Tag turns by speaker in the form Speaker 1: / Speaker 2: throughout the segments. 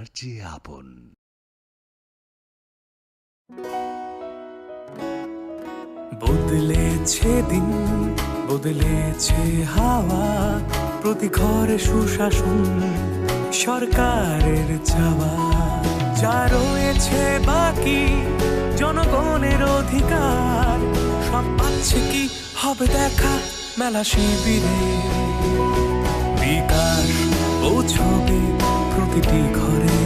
Speaker 1: আপনার চেয়ে আপন।
Speaker 2: বদলেছে দিন, বদলেছে হাওয়া, প্রতি ঘরে সুশাসন সরকারের চাওয়া। যা রয়েছে বাকি জনগণের অধিকার, সব পাচ্ছে কি হবে দেখা মেলা শিবিরে। বিকাশ পৌঁছবে প্রতিটি ঘরে,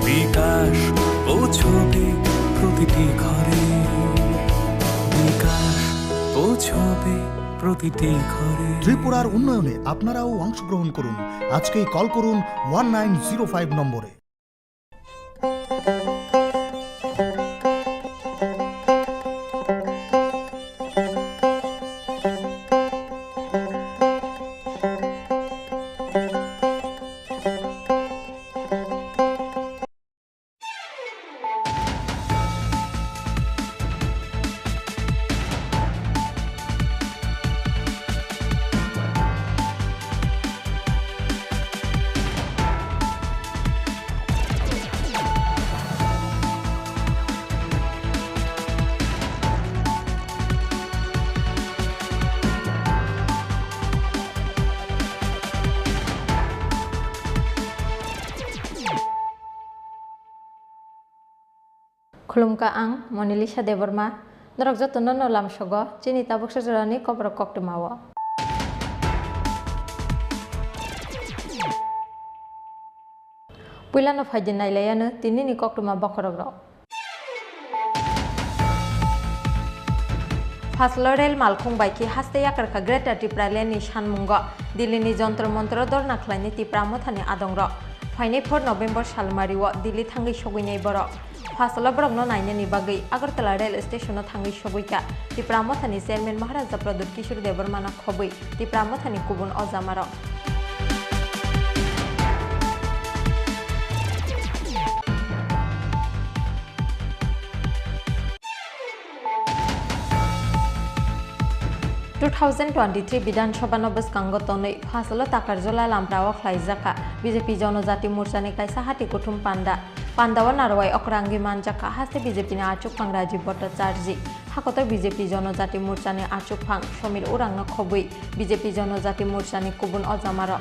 Speaker 2: বিকাশ পৌঁছবে প্রতিটি ঘরে, বিকাশ পৌঁছবে প্রতিটি ঘরে।
Speaker 3: ত্রিপুরার উন্নয়নে আপনারাও অংশগ্রহণ করুন। আজকেই কল করুন 1905 নম্বরে।
Speaker 4: Khulumka ang Monilisa Deborma, Dorok Jotono no lam sogo, Chini tabuk sajorani kobrok koktumawo. Puilano fajin nailayano tini ni koktuma bokorogro. Faslorel malkhung baiki haste yakarka Greta Tipraleni shanmungo, Dilini jontro montro dorna khlaini tipramo thani adongro. Faini 4 November salmariwo Dili thangi sogui boro. Fasala brogno naine ni bagai Agartala rail station thangi soguika Tipramo thani chairman Maharaja Pradut Kishore Debormana khobui Tipramo thani kubun ozamaro. Bidhan Sabha Nobus Kangotonoi, Fasalo Takarjola Lambrao Klaizaka, BJP Jonozati Mursani Kaisa Hati Kutum Panda, Pandawa Narwai Okrangi Manjaka, Hasti BJP Achuk Pangraji Bota Charji, Hakoto BJP Jonozati Mursani Achuk Pang, Shomir Uranga Khobui, BJP Jonozati Mursani Kubun Ozamaro.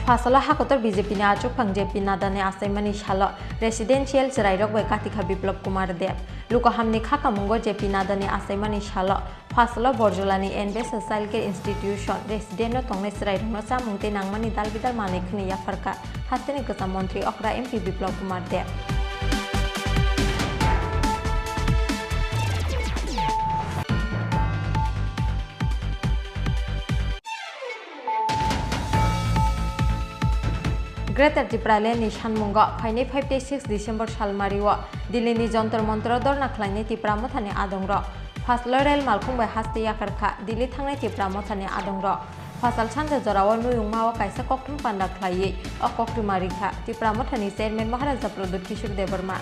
Speaker 4: Fasala Hakotor BJP ni Achuk Pang JP Nadane Asaimani Shalo, Residential Chirairok by Katika Biplop Kumar Dev, Lukahamni Kakamungo JP Nadane Asaimani Shalo, Fasala Borjolani NB Social Care Institution, Resident Tongne Chirairok Samungte Nangmani Dalbidal Manikni Yafarka, Hasteni Kasa Montri Okra MP Biplop Kumar Dev. Greta Tipraleni shanmungo Faini 56 December salmariwo Dilini jontor montro dorna khlaini Tipramo thani adongro. Faslorel malkhung bai haste yakarkha Dili thangnai Tipramo thani adongro. Fasal chanja jorawo nuyungmawo kaisa koktum panda khlaiye o koktumarikha Tipramo thani chairman Maharaja Pradut Kishore Deborma.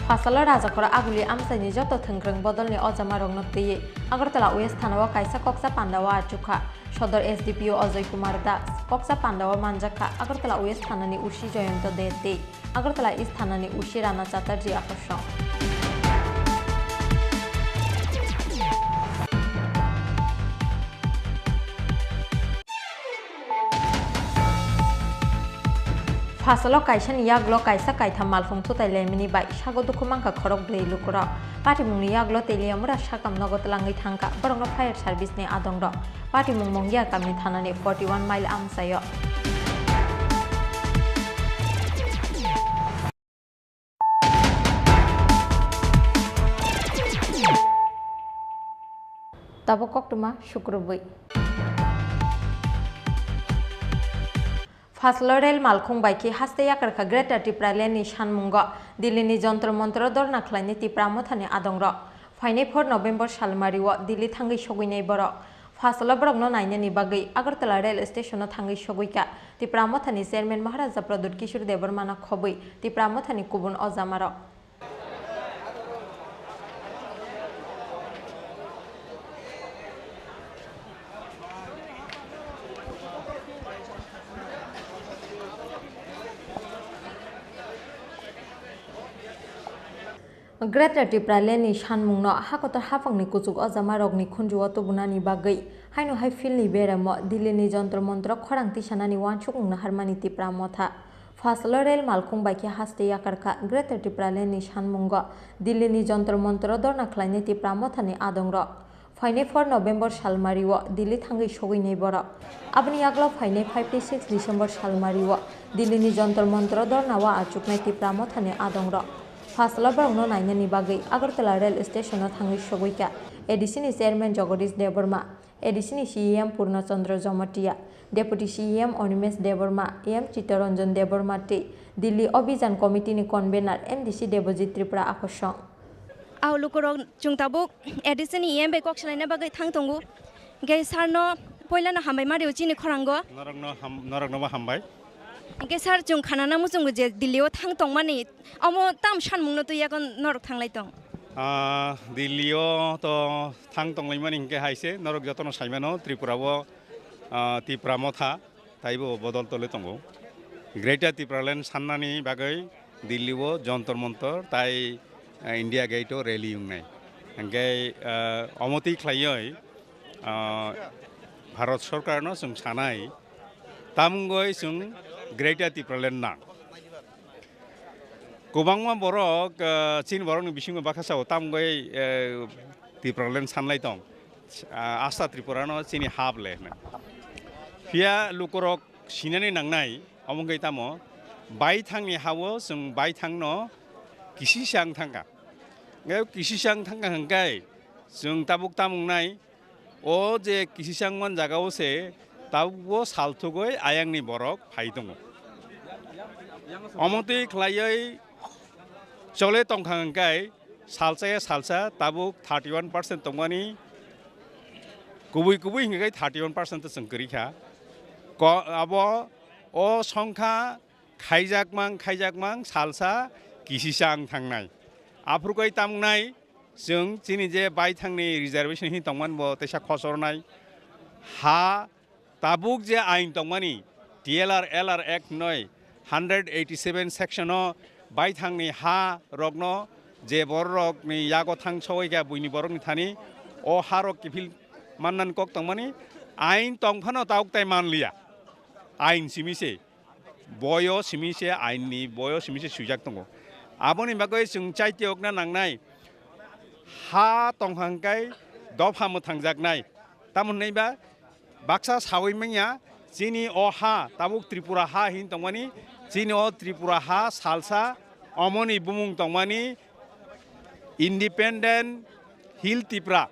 Speaker 4: Fasalo Rajakora Aguli Amsani Joto Thengkreng Bodolni Ojamarong Nottiye Agartala West Thanawa Kaisa Koksa Pandawa Achukha Shodor SDPO Ojoy Kumar Das Koksa Pandawa Manjaka Agartala West Thanani Ushi Joyonto Dete Agartala East Thanani Ushi Rana Chatterjee Akosho. Fasalo Kaisan Yaglo Kaisa Kaitham Malfung Tutai Lemini by Shago Dukumanka Korok Blay Lukura, Patimung Yaglo Teliamura Shakam Nogotlangi Tanka, Baronga Fire Service Ne Adongro, Patimung Mongia Kamithanani 41 mile Amsayo. Tabokok Tuma Shukrubui. Faslorel malkhung baiki haste yakarkha Greta Tipraleni shanmungo Dilini jontro montro dorna khlaini Tipramo thani adongro. फाइनाय 4 November सालमारिव Delhi थांगै सगैनाय बरक फासला बरकनो नायनायनि बागै Agartala rail स्टेशनाव थांगै सगैका तिप्रामथानि chairman महाराजा प्रदुत किशोर देबरमाना खबै तिप्रामथानि गुबुन अजामारक greater टिप्रालेनि सानमुंनो हाकतर हाफांनि कुचुक अजामारकनि खुनजुआव तबुनानि बागै हायनो हाय फिल्डनि बेरामो दिल्लीनि जन्त्र मन्त्र खरां तिसानानि वानसुकुंनो हारमानि तिप्रामथा फासलो रेल मालखुं बायखे हास्ते याकारखा ग्रेटर टिप्रालेनि सानमुंगो दिल्लीनि जन्त्र मन्त्र दरना ख्लायनि तिप्रामथानि आदंर फाइनाय 4 नभेम्बर सालमारिव दिल्ली थांगै सगैनाय बरक आबनि आगलाव फाइनाय 5-6 डिसेम्बर सालमारिव दिल्लीनि जन्त्र मन्त्र दरनावा आचुकनाय तिप्रामथानि आदंर फासला बरकनो नायनायनि बागै आगरतला रेल स्टेशनाव थांगै सगैका एडिसिनि चेयारमेन जगदीश देबरमा एडिसिनि CM Purnachandra Jamatia deputy CM Animesh Debbarma एम चित्तरंजन देबरमा टे दिल्ली अभियान कमिटिनि कन्वेनार एमडीसी देबजित त्रिपुरा आकर्षण
Speaker 1: आउलुकरक चुंताबुक एडिसिनि एम बेकक सलायना बागै थांतंगु गे सारनो पयलाना हामबाय मारिउ चिनि खरांगो
Speaker 5: नरकनो हामबाय
Speaker 1: गे सार जों खानाना मुजुंगु जे दिल्लीयाव थांतं माने अमो ताम सानमुंनो तो यागन नरक थांलाय दं
Speaker 5: दिल्लीयाव तो थांतंलाय माने हिंके हायसे नरक जतन साइमानो त्रिपुराबो तिप्रामथा ताइबो बदल तले तंगो ग्रेटर तिप्रालेन साननानि बागै दिल्लीयाव जन्तर मन्तर ताइ इंडिया गेटो रेली युंनाय हिंके अमति ख्लायै भारत सरकारनो जों सानाय तामुंगै जों ग्रेटर तिप्रालेन ना गोबांमा बरक चीन बरकनि बिसिङाव बाखासाव तामुंगै तिप्रालेन सानलाय दं आसा त्रिपुरानो चीनी हाबले फिया लुकरक सिनानै नांनाय अमंगै तामो बाय थांनि हावो जों बाय थांनो किसिसां थांगा किसिसां थांगा हंगाय जों ताबुक तामुंनाय ओ जे किसिसां मन जागावसे ताबुक सालथुगै आयांनि बरक फाय दङ अमति ख्लायै चले तंखां हंगाय सालसाया सालसा ताबुक 31% तंगानि गुबै गुबै हिंगाय 31% जों करिखा आबो ओ संखा खायजाकमां सालसा किसिसां थांनाय आफुरगै तामुंनाय जों जोंनि जे बाय थांनि रिजार्वेशन हि तंमान बो तेसा खसरनाय हा ताबुक जे आइन तंमानि DLR LR एक्ट 187 सेक्शनो बाय थांनि हा रगनो जे बरकनि यागो थां सवैगा बुइनि बरकनि थानि ओ हा रक किफिल माननान कक तंमानि आइन तंफानो ताउक ताइ मानलिया आइन सिमिसे बयो सिमिसे आइननि बयो सिमिसे सुजाक दङ आबनि बागै जों चाइटियकना नांनाय हा तंहांकाय दफा मोथांजाकनाय तामुननैबा बाक्सा सावैमैया जिनि अ हा ताबुक त्रिपुरा हा हिन तंमानि जिनि अ त्रिपुरा हा सालसा अमनि बुमुं तंमानि इंडिपेंडेंट हिल त्रिपुरा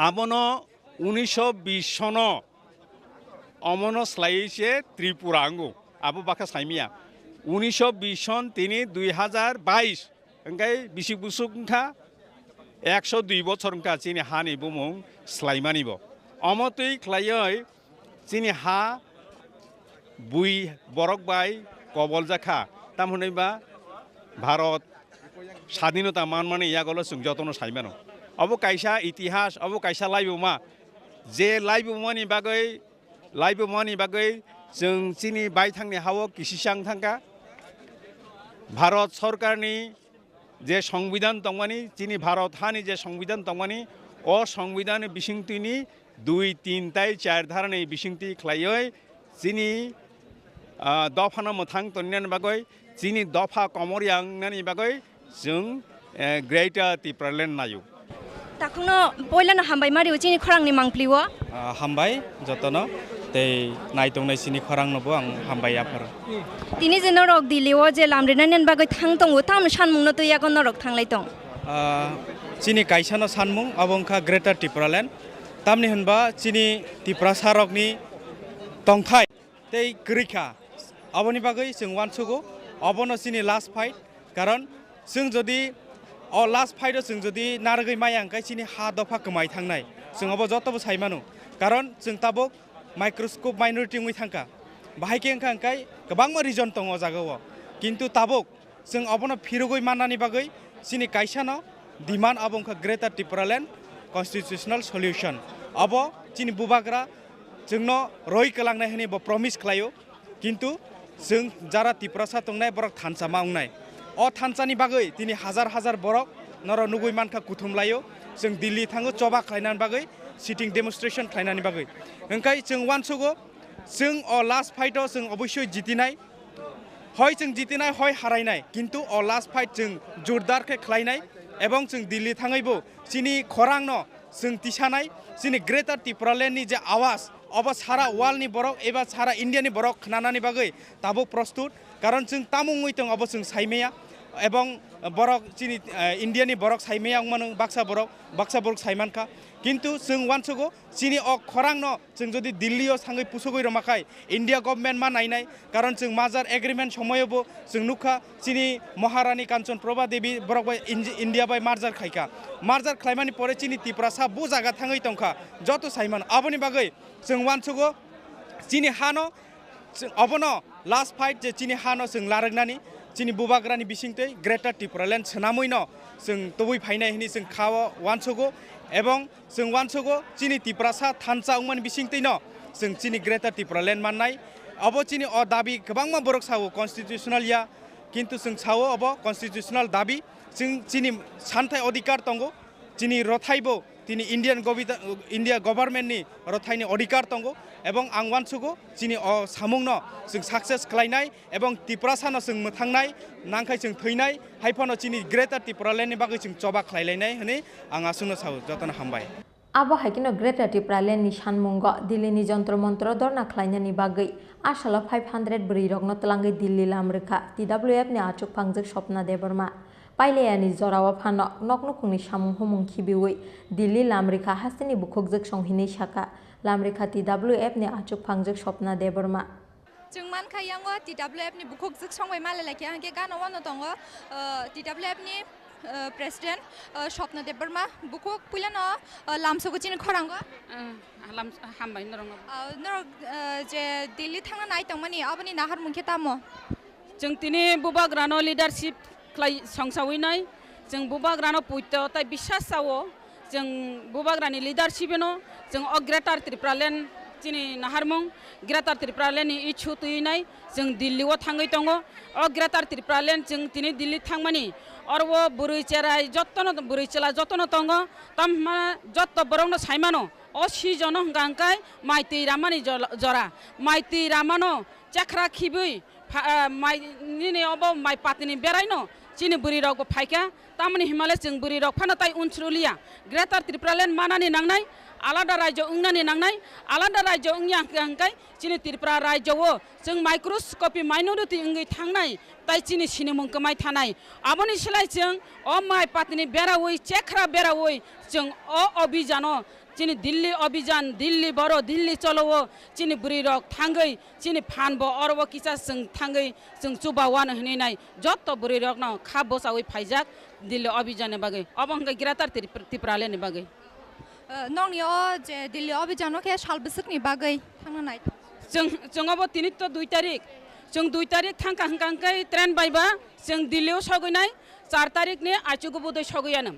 Speaker 5: आबनो 1920 सनो अमनो स्लाइसे त्रिपुरा आंगो आबो बाका साइमिया 1920 सन तिनि 2022 ओंखाय बिसि बुसुंखा 102 बछर ओंखा जिनि हानि बुमुं स्लाइमानिबो अमतै ख्लायै जिनि हा बुइ बरक बाय कबल जाखा तामहुनैबा भारत स्वाधीनता मानमाने यागल जों जतन साइमानो अब कायसा इतिहास अब कायसा लाइबुमा जे लाइबुमानि बागै जों जिनि बाय थांनि हावो किसिसां थांगा भारत सरकारनि जे संविधान तंमानि जिनि भारत हानि जे संविधान तंमानि अ संविधान बिसिंतिनि 2-3 ताइ 4 धारानि बिसिंति ख्लायै जिनि दफाना मोथां तन्यानि बागै जिनि दफा कमरियांनानि बागै जों ग्रेटर तिप्रालेन नायु
Speaker 1: ताखुनो पयलाना हामबाय मारिउ चिनि खरांनि मांप्लिवो
Speaker 6: हामबाय जतनो तै नायतंनाय सिनि खरांनोबो आं हामबाय आफोर
Speaker 1: तिनि जे नरक दिल्लीयाव जे लामरेनानि बागै थांतंगु ताम सानमुंनो तो यागन नरक थांलाय दं
Speaker 6: चिनि कायसानो सानमुं अबंखा ग्रेटर तिप्रालेन तामनि होनबा चिनि तिप्रा सारकनि तंथाय तै ग्रिखा अबनि बागै जों वानसुगु अबनो चिनि लास्ट फाइट कारण जों जदि अ लास्ट फाइट जों जुदि नारगै माइ आंखाय चिनि हा दफा कमाय थांनाय जों अब जतबो साइमानो कारण जों ताबो माइक्रोस्कोप माइनरिटी उइ थांका बाहायके आंखाय गोबां रिजन दङ जागाव किन्तु ताबो जों अबनो फिरगै माननानि बागै चिनि काइसानो डिमान्ड अबंखा ग्रेटर त्रिपुरालेण्ड कन्स्टिट्यूशनल सल्यूशन अब चिनि बुबाग्रा जोंनो रय कलांनाय हनि ब प्रमिस खालायो किन्तु जों जारा त्रिपुरासा तंनाय बरक थानसा मावनाय अ थानसानि बागै दिनै हाजार हाजार बरक नर नुगै मानखा कुथुमलायो जों दिल्ली थाङो चबा खालायनानै बागै सिटिं डेमनस्ट्रेशन खालायनानै बागै ओंखाय जों वानसुगो जों अ लास्ट फाइटआव जों अबश्य जितिनाय हय जों जितिनाय हय हारायनाय किन्तु अ लास्ट फाइट जों जोरदारखे खालायनाय एवं जों दिल्ली थाङैबो चिनि खरांनो जों तिसानाय चिनि ग्रेटर त्रिपुरालेण्डनि जे आवाज अब सारा वार्ल्डनि बरक एबा सारा इन्डियानि बरक खोनानानै बागै ताबो प्रस्तुत कारण जों तामुङै दं अब जों साइमेया एवं बरक चिनि इन्डियानि बरक साइमेया मानो बाक्सा बरक साइमानखा किन्तु जों वानसुगो चिनि अ खरांनो जों जुदि दिल्लीयाव थाङै पुसुगै रमाखाय इन्डिया गभर्नमेन्ट मा नायनाय कारण जों माजार एग्रीमेन्ट समयबो जों नुखा चिनि महारानी कांचन प्रभा देवी बरक इन्डिया बाय मार्जार खायका मार्जार खालायमानि परे चिनि त्रिपुरासा बु जागा थाङै दंखा जत साइमान अबनि बागै जों वानसुगो चिनि हानो अबनो लास्ट फाइट जे चिनि हानो जों लारगनानि चिनि बुबाग्रानि बिसिंतै ग्रेटर त्रिपुरालेण्ड सोनामैनो जों तबै फायनाय हनि जों खावो वानसुगो एवं जों वानसुगो चिनि त्रिपुरासा थानसा उमान बिसिंतैनो जों चिनि ग्रेटर त्रिपुरालेण्ड माननाय अब चिनि अ दाबि गोबांमा बरक सावो कन्स्टिट्यूशनल या किन्तु जों सावो अब कन्स्टिट्यूशनल दाबि जों चिनि सानथाय अधिकार दंगो चिनि रथायबो दिनै इन्डिया गभर्नमेन्टनि रथायनि अधिकार दंगो एवं आं वानसुगो चिनि अ सामुंनो जों साक्सेस खालायनाय एवं त्रिपुरासानो जों मोथांनाय नांखाय जों थैनाय हायफानो चिनि ग्रेटर त्रिपुरालेण्डनि बागै जों चबा खालायलायनाय होनै आं आसुनो सावो जतन हामबाय
Speaker 4: आबो हायकिनो ग्रेटर त्रिपुरालेण्डनि सानमुंग दिल्लीनि जन्त्र मन्त्र दरना खालायनायनि बागै आसाला 500 ब्रै रगनो तलांगै दिल्ली लामरेखा TWF नि आचुक फांजोक सपना देबरमा पाइलेयानि जरावा फानो नकनुकुंनि सामुं हुमुं खिबिवै दिल्ली लामरेखा हास्तिनि बुखुकजोक संहिनै साका लामरेखा TWF नि आचुक फांजोक सपना देबरमा
Speaker 7: जों मानखायांगो TWF नि बुखुकजोक संबाय मालायलाखि आंगे गानावानो दङ TWF नि प्रेसिडेन्ट सपना देबरमा बुखुक पुलानो लामसोगो चिनि खरांगो
Speaker 8: हामबाय
Speaker 7: नर जे दिल्ली थांना नायतंमानि अबनि नाहार मुंखे तामो
Speaker 8: जों तिनि बुबाग्रानो लिडारशिप क्लाय संसावैनाय जों बुबाग्रानो पुइतो ताय बिश्वास जावो जों बुबाग्रानि लिडारशिपनो जों अ ग्रेटर त्रिपुरालेण्ड चिनि नाहारमुं ग्रेटर त्रिपुरालेण्डनि इच्छु तुयनाय जों दिल्लीआव थाङै दङ अ ग्रेटर त्रिपुरालेण्ड जों तिनि दिल्ली थांमानि अरबो बुरै चेराय जत्तनो बुरै चेला जत्तनो दङ तामा जत्त बरंनो साइमानो अ सिजनो गांकाय माइति रामानि जरा माइति रामानो चक्रा खिबै माइ निने अब माइ पातिनि बेरायनो चिनि बुरि रगो फाइका तामनि हिमालय जों बुरि रग फानो ताय उनसुरुलिया ग्रेटर त्रिपुरालेण्ड मानानि नांनाय आलादा राज्य उंनानि नांनाय आलादा राज्य उंया अंकाय चिनि त्रिपुरा राज्यओ जों माइक्रोस्कोपि माइनरिटी उंगै थांनाय ताय चिनि सिनेमुंखौ माइ थानाय आबनि सिलाय जों अ माइ पातिनि बेरावै चेखरा बेरावै जों अ अभियानो चिनि दिल्ली अभियान दिल्ली बरो दिल्ली चलो चिनि बुरि रग थांगै चिनि फानबो अरबो किसा जों थांगै जों चुबावान हनिनाय जत्त बुरि रग न खा बसावै फाइजाक दिल्ली अभियान बागै अबंगै ग्रेटर त्रिपुरालेण्डनि बागै
Speaker 7: नंनियो जे दिल्ली अभियानो के सालबसकनि बागै थांना नाय
Speaker 8: जों अब तिनित 2 तारिख जों 2 तारिख थांका हंकांकै ट्रेन बायबा जों दिल्लीयाव सगैनाय 4 तारिखनि आइचुगो बुदै सगैयानो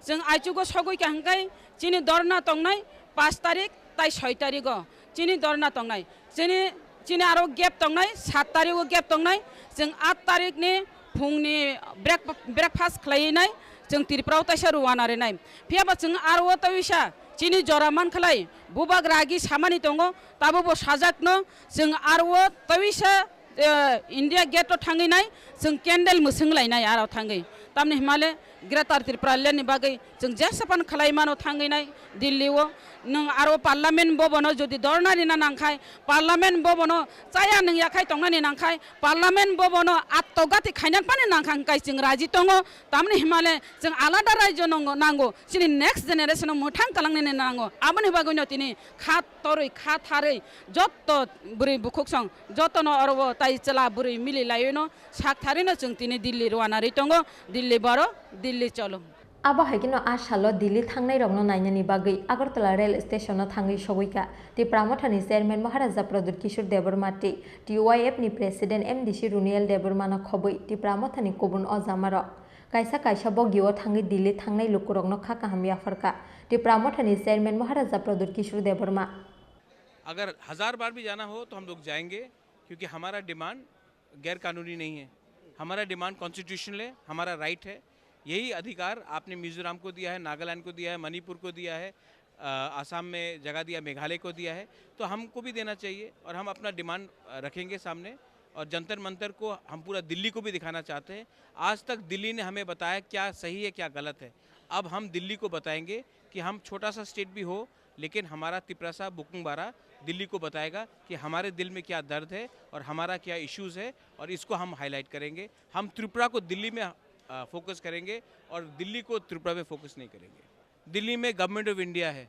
Speaker 8: जों आइचुगो सगैका हंकाय चिनि दरना तंनाय 5 तारिख ताय 6 तारिख चिनि दरना तंनाय चिनि आरो गेप तंनाय 7 तारिख गेप तंनाय जों 8 तारिखनि फुंनि ब्रेकफास्ट खालायनाय जों त्रिपुरायाव तायसा रुवाना रेनाय फियाबा जों आरो तविसा चिनि जरामान खालाय बुबाग रागी सामानि दङ ताबो साजाकनो जों आरो तविसा इंडिया गेटआव थांगैनाय जों केन्डेल मोसोंलायनाय आरो थांगै तामनि हिमालय ग्रेटर त्रिपुरालेण्डनि बागै जों जेसेबां खालायमानो थांगैनाय दिल्लीआव नों आरो पार्लामेन्ट भवनाव जुदि दरनारि ना नांखाय पार्लामेन्ट भवनाव जाया नों याखाय तंनानि नांखाय पार्लामेन्ट भवनाव आत्तगाति खायनान पानि नांखांखाय जों राजि दङ तामनि हिमालय जों आलादा राज्य नांगौ जोंनि नेक्स्ट जेनेरेशनाव मोथां खालामनो नांगौ आबनि बागैनो तिनि खा थारै जत्त बुरै बुखुकसं जत्तनो अरबो ताय चला बुरै मिलिलायनो साक थारैनो जों तिनि दिल्ली रुवानारि दङ दिल्ली बारो दिल्ली चलो
Speaker 4: Aba haikino asalo Delhi thangnai rokno nainani bagui Agartala rail station no thangai sogoika ti pramothani chairman Maharaja Pradut Kishore Debarmati TYF ni president MDC Runiel Debarmana khobui ti pramothani kobun ojamaro kaisa bogio thangai Delhi thangnai lukurokno khaka hamya farka ti pramothani chairman Maharaja Pradut Kishore Debarma
Speaker 9: अगर 1000 बार भी जाना हो तो हम लोग जाएंगे क्योंकि हमारा डिमांड गैर कानूनी नहीं है हमारा डिमांड कॉन्स्टिट्यूशनल है हमारा राइट है यही अधिकार आपने मिजोरम को दिया है नागालैंड को दिया है मणिपुर को दिया है आसाम में जगह दिया मेघालय को दिया है तो हमको भी देना चाहिए और हम अपना डिमांड रखेंगे सामने और जंतर मंतर को हम पूरा दिल्ली को भी दिखाना चाहते हैं आज तक दिल्ली ने हमें बताया क्या सही है क्या गलत है अब हम दिल्ली को बताएंगे कि हम छोटा सा स्टेट भी हो लेकिन हमारा तिपरासा बुकुंगबारा दिल्ली को बताएगा कि हमारे दिल में क्या दर्द है और हमारा क्या इश्यूज़ है और इसको हम हाईलाइट करेंगे हम त्रिपुरा को दिल्ली में फोकस करेंगे और दिल्ली को त्रिपुरा में फोकस नहीं करेंगे दिल्ली में गवर्नमेंट ऑफ इंडिया है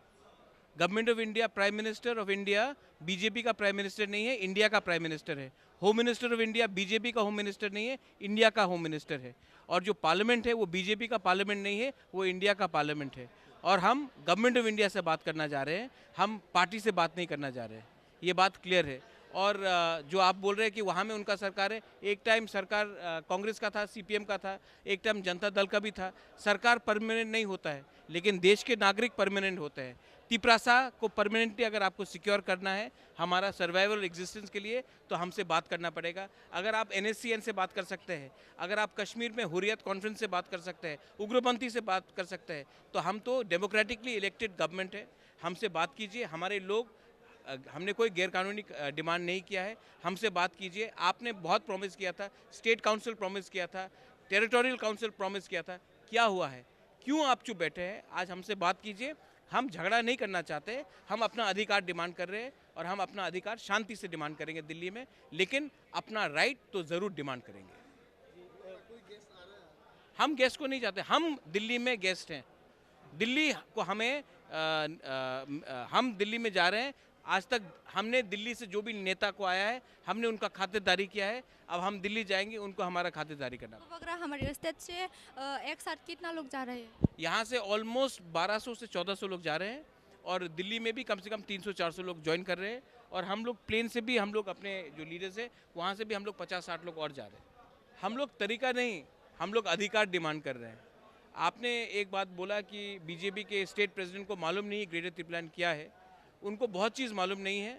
Speaker 9: government of India prime minister of India BJP का प्राइम मिनिस्टर नहीं है इंडिया का प्राइम मिनिस्टर है home minister of India BJP का होम मिनिस्टर नहीं है इंडिया का होम मिनिस्टर है और जो पार्लियामेंट है वो बीजेपी का पार्लियामेंट नहीं है वो इंडिया का पार्लियामेंट है और हम गवर्नमेंट ऑफ इंडिया से बात करना चाह रहे हैं हम पार्टी से बात नहीं करना चाह रहे हैं ये बात क्लियर है और जो आप बोल रहे हैं कि वहाँ में उनका सरकार है एक टाइम सरकार कांग्रेस का था सीपीएम का था एक टाइम जनता दल का भी था सरकार परमानेंट नहीं होता है लेकिन देश के नागरिक परमानेंट होते हैं तिपरासा को परमानेंटली अगर आपको सिक्योर करना है हमारा सर्वाइवल एग्जिस्टेंस के लिए तो हमसे बात करना पड़ेगा अगर आप NSCN से बात कर सकते हैं अगर आप कश्मीर में हुर्रियत कॉन्फ्रेंस से बात कर सकते हैं उग्रपंथी से बात कर सकते हैं तो हम तो डेमोक्रेटिकली इलेक्टेड गवर्नमेंट है हमसे बात कीजिए हमारे लोग हमने कोई गैरकानूनी डिमांड नहीं किया है हमसे बात कीजिए आपने बहुत प्रॉमिस किया था स्टेट काउंसिल प्रॉमिस किया था टेरिटोरियल काउंसिल प्रॉमिस किया था क्या हुआ है क्यों आप चुप बैठे हैं आज हमसे बात कीजिए हम झगड़ा नहीं करना चाहते हम अपना अधिकार डिमांड कर रहे हैं और हम अपना अधिकार शांति से डिमांड करेंगे दिल्ली में लेकिन अपना राइट तो ज़रूर डिमांड करेंगे हम गेस्ट को नहीं चाहते हम दिल्ली में गेस्ट हैं दिल्ली को हमें हम दिल्ली में जा रहे हैं आज तक हमने दिल्ली से जो भी नेता को आया है हमने उनका खातिरदारी किया है अब हम दिल्ली जाएंगे उनको हमारा खातिरदारी करना
Speaker 7: हमारे स्टेट से एक साथ कितना लोग जा रहे हैं
Speaker 9: यहाँ से ऑलमोस्ट 1200 से 1400 लोग जा रहे हैं और दिल्ली में भी कम से कम 300-400 लोग ज्वाइन कर रहे हैं और हम लोग प्लेन से भी हम लोग अपने जो लीडर्स हैं वहाँ से भी हम लोग 50-60 लोग और जा रहे हैं हम लोग तरीका नहीं हम लोग अधिकार डिमांड कर रहे हैं आपने एक बात बोला कि बीजेपी के स्टेट प्रेसिडेंट को मालूम नहीं ग्रेटर त्रिपुरा क्या है उनको बहुत चीज़ मालूम नहीं है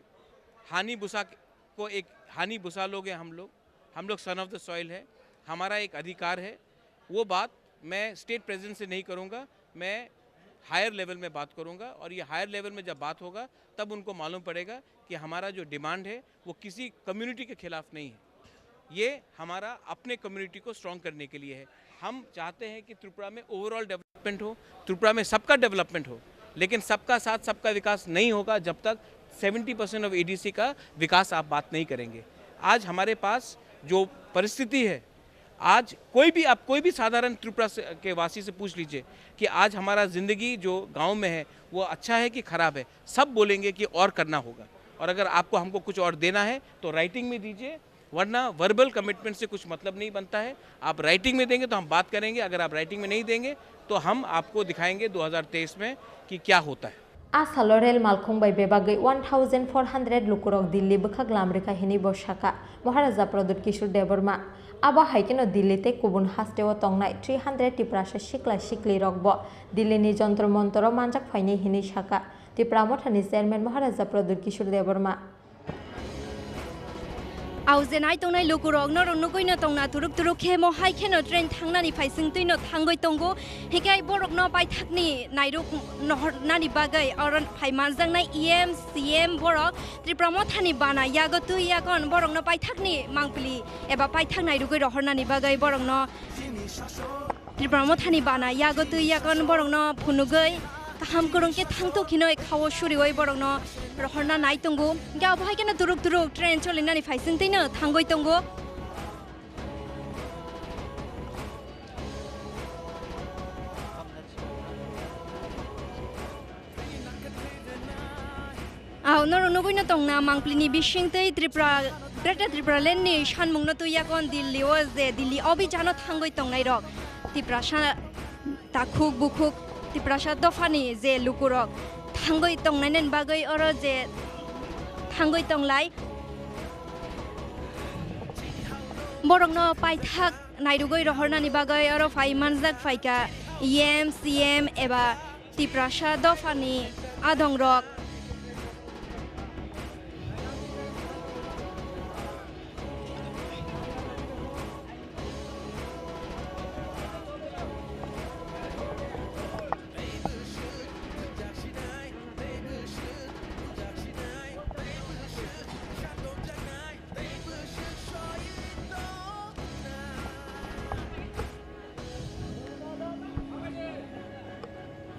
Speaker 9: हानि बुसा लोग हैं हम लोग सन ऑफ द सॉइल है हमारा एक अधिकार है वो बात मैं स्टेट प्रेसिडेंट से नहीं करूँगा मैं हायर लेवल में बात करूँगा और ये हायर लेवल में जब बात होगा तब उनको मालूम पड़ेगा कि हमारा जो डिमांड है वो किसी कम्युनिटी के खिलाफ नहीं है ये हमारा अपने कम्युनिटी को स्ट्रॉन्ग करने के लिए है हम चाहते हैं कि त्रिपुरा में ओवरऑल डेवलपमेंट हो त्रिपुरा में सबका डेवलपमेंट हो लेकिन सबका साथ सबका विकास नहीं होगा जब तक 70% ऑफ ADC का विकास आप बात नहीं करेंगे आज हमारे पास जो परिस्थिति है आज कोई भी साधारण त्रिपुरा के वासी से पूछ लीजिए कि आज हमारा ज़िंदगी जो गांव में है वो अच्छा है कि ख़राब है सब बोलेंगे कि और करना होगा और अगर आपको हमको कुछ और देना है तो राइटिंग में दीजिए वरना वर्बल कमिटमेंट से कुछ मतलब नहीं बनता है आप राइटिंग में देंगे तो हम बात करेंगे अगर आप राइटिंग में नहीं देंगे तो हम आपको दिखाएंगे 2023 में कि क्या होता है
Speaker 4: Asalo rel malkhung bai bebagai 1400 lukurok Delhi bukak lamrika hini bosaka Maharaja Pradut Kishore Debarma aba haikino Delhi te kubun hasteo tongnai 300 tiprasa sikla sikli rokbo Delhi ni jontro montoro manjak phaini hini saka tipramothani chairman Maharaja Pradut Kishore Debarma
Speaker 1: Auzenai tongnai lukurok norong nogoino tongna turuk khemo haikeno train thangnani phaising tuino thangoi tongo hikai borok no baithakni nairuk nani bagai aron phaimanjangnai EM CM borok tripramothani bana yago tu yagon borok no baithakni mangpili eba baithaknai rugoi rohornani bagai borok no tripramothani bana yago tu yagon borok no phunugoi kaham kurungke thangto kino khawo shurioi borok no rohorna nai tongo ga bhaikena turuk train cholinani phaising tuino thangoi tongo norong nogoino tongna mangplini bisingtei Tripura Greater Tripura Land ni sanmungno tuiakon Delhi o je Delhi obi jano thangoi tongnai rok Tiprasa ताखुक बुखुक Tiprasa दफानि जे लुकुरक थांगै तंनायनि बागै अरो जे थांगै तंलाय बरंनो पाइथाक नायरुगै रहरनानि बागै अरो phi मानजाक फाइका EM CM एबा तिप्रासा दफानि आदंरक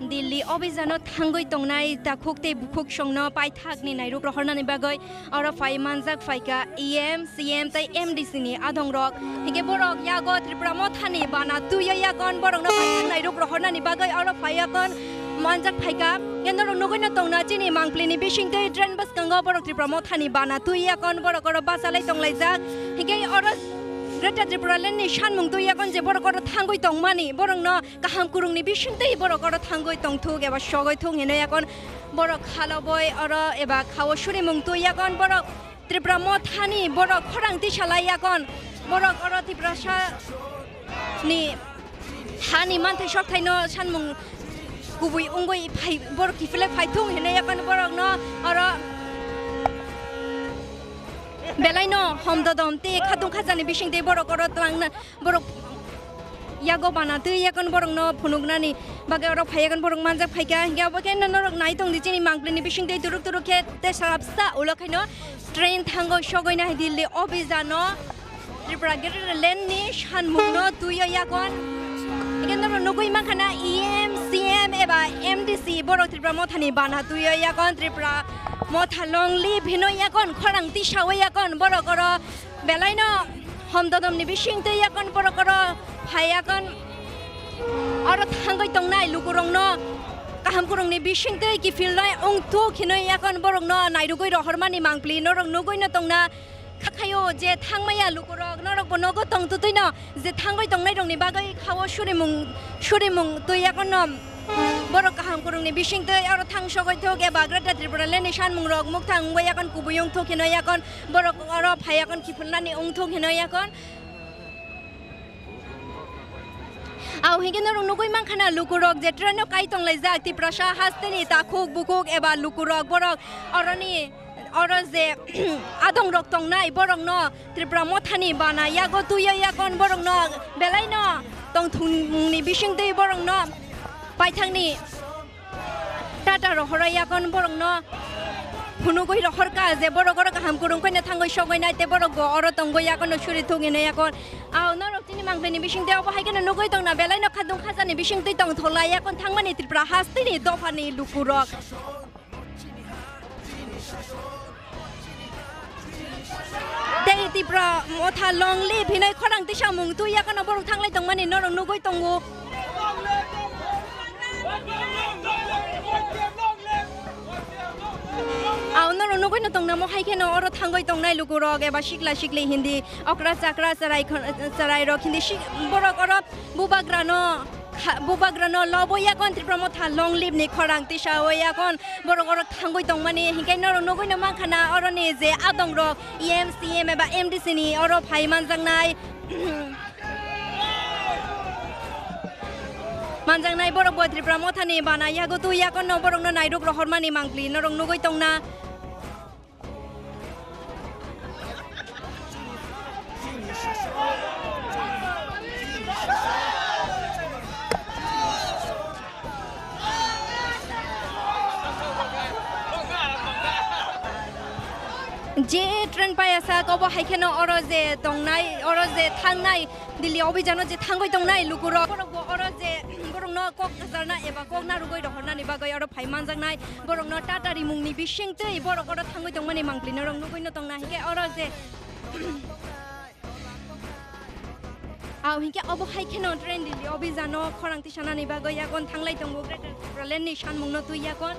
Speaker 1: दिल्ली अभियानो थांगै तंनाय ताखुकते बुखुक संनो पाइथाकनि नायरुक रहरनानि बागै अरो phi मानजाक फाइका EM CM तै MDC नि आदंरक हिके बरक यागो त्रिपुरा मथानि बाना तुय यागन बरंनो पाइथाक नायरुक रहरनानि बागै अरो फायाकन मानजाक फाइका केन्द्र नगैना तंना चिनि मांप्लिनि बिसिंतै ट्रेन बस गंगा बरक त्रिपुरा मथानि बाना तुय यागन बरक अरो बासालै तंलायजाक हिके अरो ग्रेटा त्रिपुरालेण्डनि सानमुं तुयागन जे बरकरो थांगै तंमानि बरंनो गाहाम कुरुंनि बिसिंतै बरकरो थांगै तंथुक एबा सगै थुं हेनयागन बरक खालबय अरो एबा खावसुरि मुं तुयागन बरक त्रिपुरा मथानि बरक खरांति सालायागन बरक अरो त्रिपुरासानि हानि मानथाय सकथायनो सानमुं गुबै उंगै फाइ बरक किफिले फाइथुं हेनयागन बरकनो अरो बेलायनो हमददम ते खादुं खाजानि बिसिंतै बरक अरो तलांना बरक यागो बाना तै यागन बरकनो फुनुगनानि बागै अरो फायागन बरक मानजाक फाइका हिगाबो केन नरक नायतों दिचिनि मांप्लिनि बिसिंतै तुरुक तुरुके ते साबसा उलखायनो ट्रेन थांगो सगैना दिल्ली अभियानो त्रिपुरा गेटलेण्डनि सानमुंनो तुय यागन केन नरक नगै माखाना EM CM एबा MDC बरक त्रिपुरा मथानि बाना तुय यागन त्रिपुरा मथा लंलि भिनो यागन खरांति सावै यागन बरकर बेलायनो हमददमनि बिसिंतै यागन बरकर फायागन अरो थांगै तंनाय लुकुरंनो गाहाम कुरंनि बिसिंतै किफिलनाय अंथु खिनै यागन बरंनो नायरुगै रहरमानि मांप्लि नरक नगैनो तंना खाखायो जे थांमाया लुकुरक नरक बनगो तंतुतैनो जे थांगै तंनाय रंनि बागै खावो सुरिमुं तैयागन बरक गाहाम कुरुंनि बिसिंतै अरो थां सगै थोक एबा ग्रेटा त्रिपुरालेण्डनि सानमुं रक मुख थां वयागन कुबुयं थोक हेनयागन बरक अरो फायागन किफुलनानि अंथुक हेनयागन आउ हिगेन नगै मांखाना लुकुरक जे ट्रेनो काइ तंलायजाक तिप्रासा हास्तेनि ताखुक बुकुक एबा लुकुरक बरक अरनि अरो जे आदं रक तंनाय बरकनो त्रिपुरा मथानि बाना यागो तुय यागन बरकनो बेलायनो तंथुंनि बिसिंतै बरकनो पाइथांनि टाटा रहर यागन बरकनो फुनुगै रहरका जे बरकर गाहाम कुरुंखैनो थांगै सगैनाय ते बरक अरो तंगै यागन सुरि थुगिनो यागन आउ नरकतिनि मांप्लिनि बिसिंतै अबहायगन नगै तंना बेलायनो खादुं खाजानि बिसिंतै तंथला यागन थांमानि त्रिपुरा हास्तिनि दफानि लुकुरक तै त्रिपुरा मथा लंलि भिनै खरांति सामुं तुयागन बरक थांलाय तंमानि नरक नगै तंगु आउ नरक नगैनो तंना महायखेनो अरो थांगै तंनाय लुकुरक एबा सिक्ला सिक्लि हिन्दी अक्रा चाक्रा चराय रक हिन्दी बरक अरो बुबाग्रानो लबयागन त्रिपुरा मथा लंलिबनि खरांति सावयागन बरक अरो थांगै तंमानि हिंखाय नरक नगैनो मांखाना अरोनि जे आदं रक EM CM एबा MDC नि अरो फाइ मानजांनाय बरक त्रिपुरा मथानि बाना यागो तुयागन बरकनो नायरुक रहरमानि मांप्लि नरक नगै तंना जे ट्रेन पायासा कबो हायखेनो अरो जे तंनाय अरो जे थांनाय दिल्ली अभियानो जे थांगै तंनाय लुकुरक अरो जे बरंनो क'क्राझारना एबा क'कनारुगै रहरनानि बागै अरो फाइ मानजांनाय बरंनो टाटारि मुंनि बिसिंतै बरक अरो थांगै तंमानि मांप्लिनो रं नगैनो तंना हिके अरो जे आउ हिके अबो हायखेनो ट्रेन दिल्ली अभियानो खरांति सानानि बागै यागन थांलाय तंगो Greta त्रिपुरालेण्डनि सानमुंनो तुयागन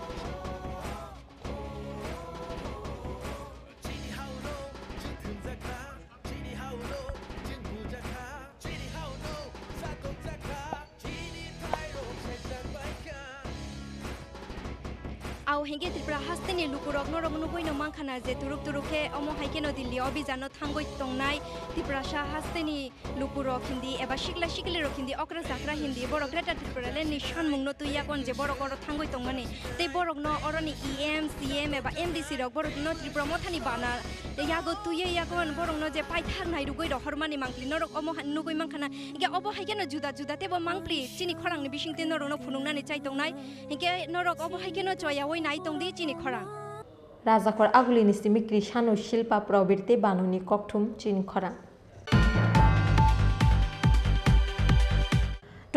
Speaker 1: Au hengge Tripura hasteni lukurok norok nugoi no mangkhana je turuk turuke omo haikeno Delhi obijano thangoi tongnai Tripura sha hasteni lukurok hindi eba shikla shikli rok hindi okra zakra hindi borok Greater Tripura le nishan mungno tuya kon je borok oro thangoi tongmani te borok no oroni EM CM eba MDC rok borok no Tripura mothani bana yago tuya yagon borok no je paithar nai rugoi ro hormani mangpli norok omo nugoi mangkhana ige obo haikeno juda juda te bo mangpli chini khorang ni bising te norok no phunungnani chai tongnai ige norok obo haikeno choya woi nai tongdi chini khorang
Speaker 4: Rajakor agulini simikri shanu shilpa probirte banuni kokthum chini khorang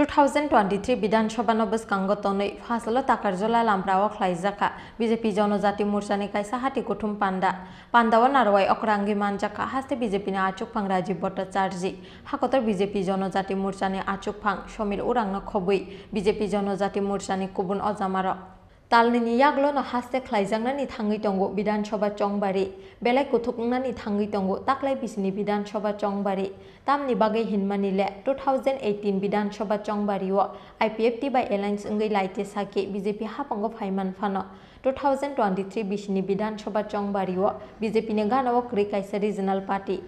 Speaker 4: 2023 বিধানসভা নবস্কাঙ্গ তনৈ ফাসলো টাকার জলা লামপ্রাও খ্লাইজাকা BJP জনজাতি মোর্চানি কাইসা হাতি কুথুম পান্ডাও নারওয়াই অকরাঙ্গি মানজাকা হাস্তে BJP নি আচুকফাং Rajib Bhattacharya হাকতর BJP জনজাতি মোর্চানি আচুকফাং Samir Urang খবই BJP জনজাতি মোর্চানি কুবুন অজামার Talni yaglo no haste khlaijangna thangi tongo Bidhanasabha Chongbari belai kuthukna ni thangi tongo taklai bisini Bidhanasabha Chongbari tamni bagai hinmani le 2018 Bidhanasabha Chongbari o IPFT by alliance ngai laite sake BJP hapango phaiman phano 2023 bisini Bidhanasabha Chongbari o BJP ne ganawo kri kaisa regional party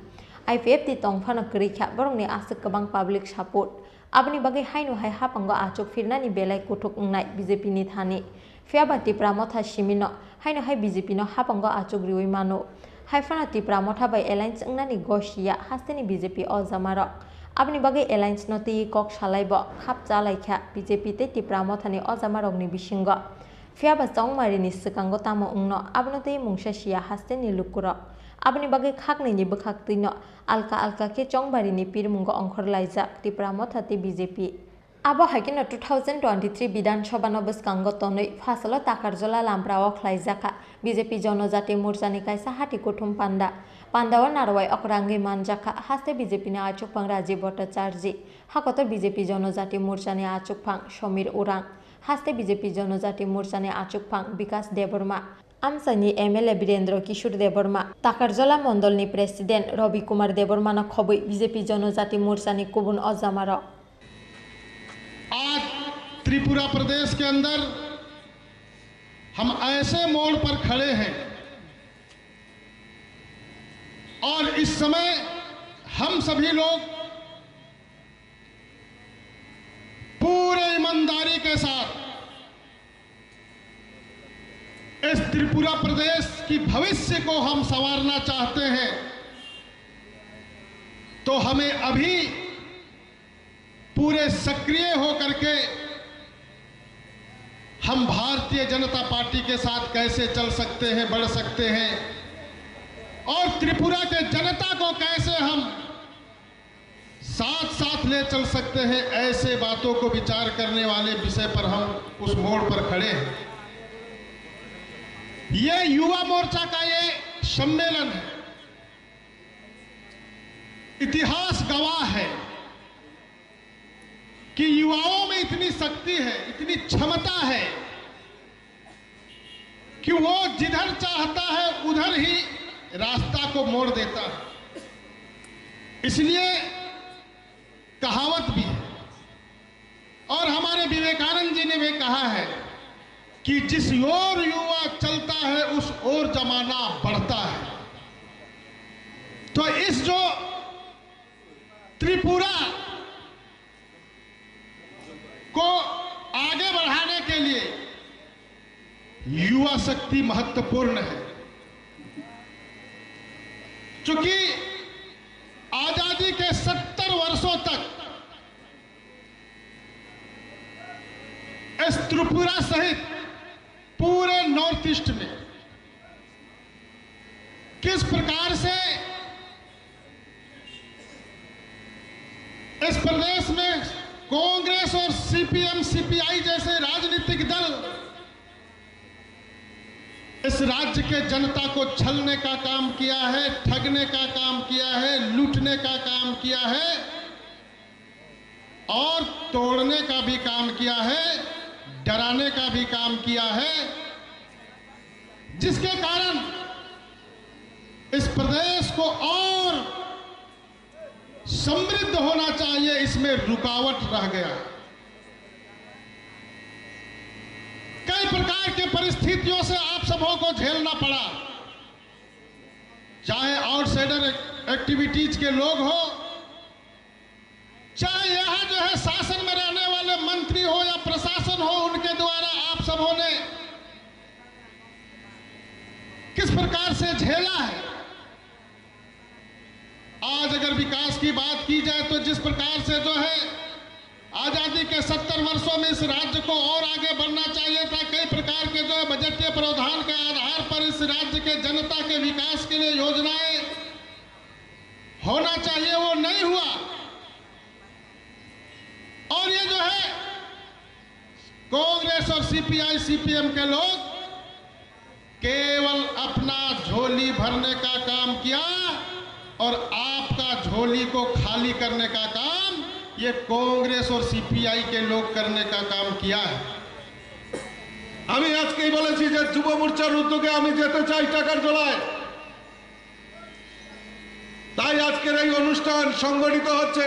Speaker 4: IPFT tongphano kri kha borongni asuk kabang public support abni bagai hainu hai hapango achuk firnani belai kuthuk ngai BJP ni thani Fiabati Pramotha Shimino, Haino Hai BJP no Hapango Achugri Mano, Haifana Tipramotha by Alliance Nani Goshia, Hasteni BJP or Zamarok, Abni Bagay Alliance Noti Kok Shalaibo, Hapza Laika, BJP Tipramothani or Zamarogni Bishingo, Fiaba Song Marini Sakangotamo Unno, Abnote Mungshashia, Hasteni Lukuro, Abni Bagay Kakni Bukaktino, Alka Ke Chongbarini Pirmungo Onkor Liza, Tipramotha BJP. Abo haikino 2023 Bidhanasabha noboskango tonoi fasalo takar jola lamprao khlaijaka BJP jonojati morchani kaisa hati kuthum pandao narwai okrangi manjaka haste BJP ni achukphang Rajiv Bhattacharya hakotor BJP jonojati morchani achukphang Samir Urang haste BJP jonojati morchani achukphang Bikas Deborma Amsani MLA Birendra Kishore Deborma Takarjola Mondolni President Ravi Kumar Deborma na khoboi BJP jonojati morchani kubun ozamaro
Speaker 10: आज त्रिपुरा प्रदेश के अंदर हम ऐसे मोड़ पर खड़े हैं और इस समय हम सभी लोग पूरे ईमानदारी के साथ इस त्रिपुरा प्रदेश की भविष्य को हम संवारना चाहते हैं तो हमें अभी पूरे सक्रिय होकर के हम भारतीय जनता पार्टी के साथ कैसे चल सकते हैं बढ़ सकते हैं और त्रिपुरा के जनता को कैसे हम साथ ले चल सकते हैं ऐसे बातों को विचार करने वाले विषय पर हम उस मोड़ पर खड़े हैं। ये युवा मोर्चा का ये सम्मेलन है इतिहास गवाह है कि युवाओं में इतनी शक्ति है इतनी क्षमता है कि वो जिधर चाहता है उधर ही रास्ता को मोड़ देता है। इसलिए कहावत भी है और हमारे विवेकानंद जी ने भी कहा है कि जिस ओर युवा चलता है उस ओर जमाना बढ़ता है। तो इस जो त्रिपुरा को आगे बढ़ाने के लिए युवा शक्ति महत्वपूर्ण है। चूंकि आजादी के 70 वर्षों तक इस त्रिपुरा सहित पूरे नॉर्थ ईस्ट में किस प्रकार से इस प्रदेश में कांग्रेस और सीपीएम सीपीआई जैसे राजनीतिक दल इस राज्य के जनता को छलने का काम किया है, ठगने का काम किया है, लूटने का काम किया है और तोड़ने का भी काम किया है, डराने का भी काम किया है, जिसके कारण इस प्रदेश को और समृद्ध होना चाहिए इसमें रुकावट रह गया। कई प्रकार के परिस्थितियों से आप सबों को झेलना पड़ा, चाहे आउटसाइडर एक्टिविटीज के लोग हो, चाहे यहां जो है शासन में रहने वाले मंत्री हो या प्रशासन हो, उनके द्वारा आप सबों ने किस प्रकार से झेला है। आज अगर विकास की बात की जाए तो जिस प्रकार से जो है आजादी के 70 वर्षों में इस राज्य को और आगे बढ़ना चाहिए था, कई प्रकार के जो है बजटीय प्रावधान के आधार पर इस राज्य के जनता के विकास के लिए योजनाएं होना चाहिए, वो नहीं हुआ। और ये जो है कांग्रेस और सीपीआई सीपीएम के लोग केवल अपना झोली भरने का काम किया और आपका झोली को खाली करने का काम ये कांग्रेस और सीपीआई के लोग करने का काम किया है।
Speaker 11: আমি আজকেই বলেছি যে যুব মোর্চার উদ্যোগে আমি যেতে চাই টাকার জোড়ায়, তাই আজকের এই অনুষ্ঠান সংগঠিত হচ্ছে।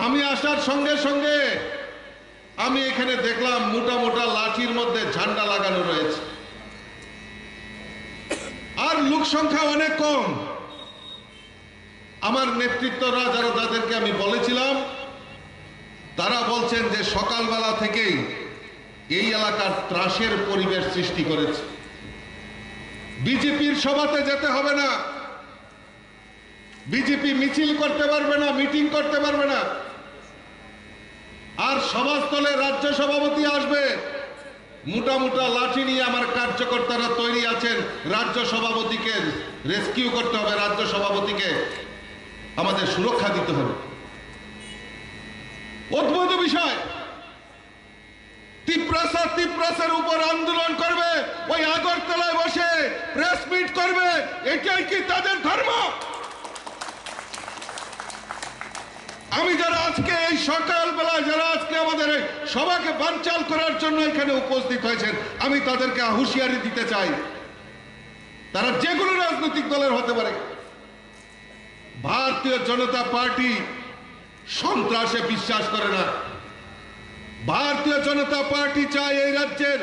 Speaker 11: আমি আসার সঙ্গে সঙ্গে আমি এখানে দেখলাম মোটা মোটা লাঠির মধ্যে ঝান্ডা লাগানো রয়েছে, আর লোক সংখ্যা অনেক কম। আমার নেতৃত্বরা যারা যাদেরকে আমি বলেছিলাম তারা বলছেন যে সকালবেলা থেকেই এই এলাকার ত্রাসের পরিবেশ সৃষ্টি করেছে। বিজেপির সভাতে যেতে হবে না, বিজেপি মিছিল করতে পারবে না, মিটিং করতে পারবে না, আর সভাস্থলে রাজ্য সভাপতি আসবে মোটা মোটা লাঠি নিয়ে। আমার কার্যকর্তারা তৈরি আছেন, রাজ্য সভাপতিকে রেস্কিউ করতে হবে, রাজ্য সভাপতিকে আমাদের সুরক্ষা দিতে হবে। অদ্ভুত বিষয়, তিপ্রাসের উপর আন্দোলন করবে, ওই আগরতলায় বসে প্রেস মিট করবে, এটাই কি তাদের ধর্ম? আমি যারা আজকে এই সকালবেলা যারা আজকে আমাদের এই সভাকে বানচাল করার জন্য এখানে উপস্থিত হয়েছেন, আমি তাদেরকে হুঁশিয়ারি দিতে চাই, তারা যে কোনো রাজনৈতিক দলের হতে পারে। ভারতীয় জনতা পার্টি সন্ত্রাসে বিশ্বাস করে না। ভারতীয় জনতা পার্টি চায় এই রাজ্যের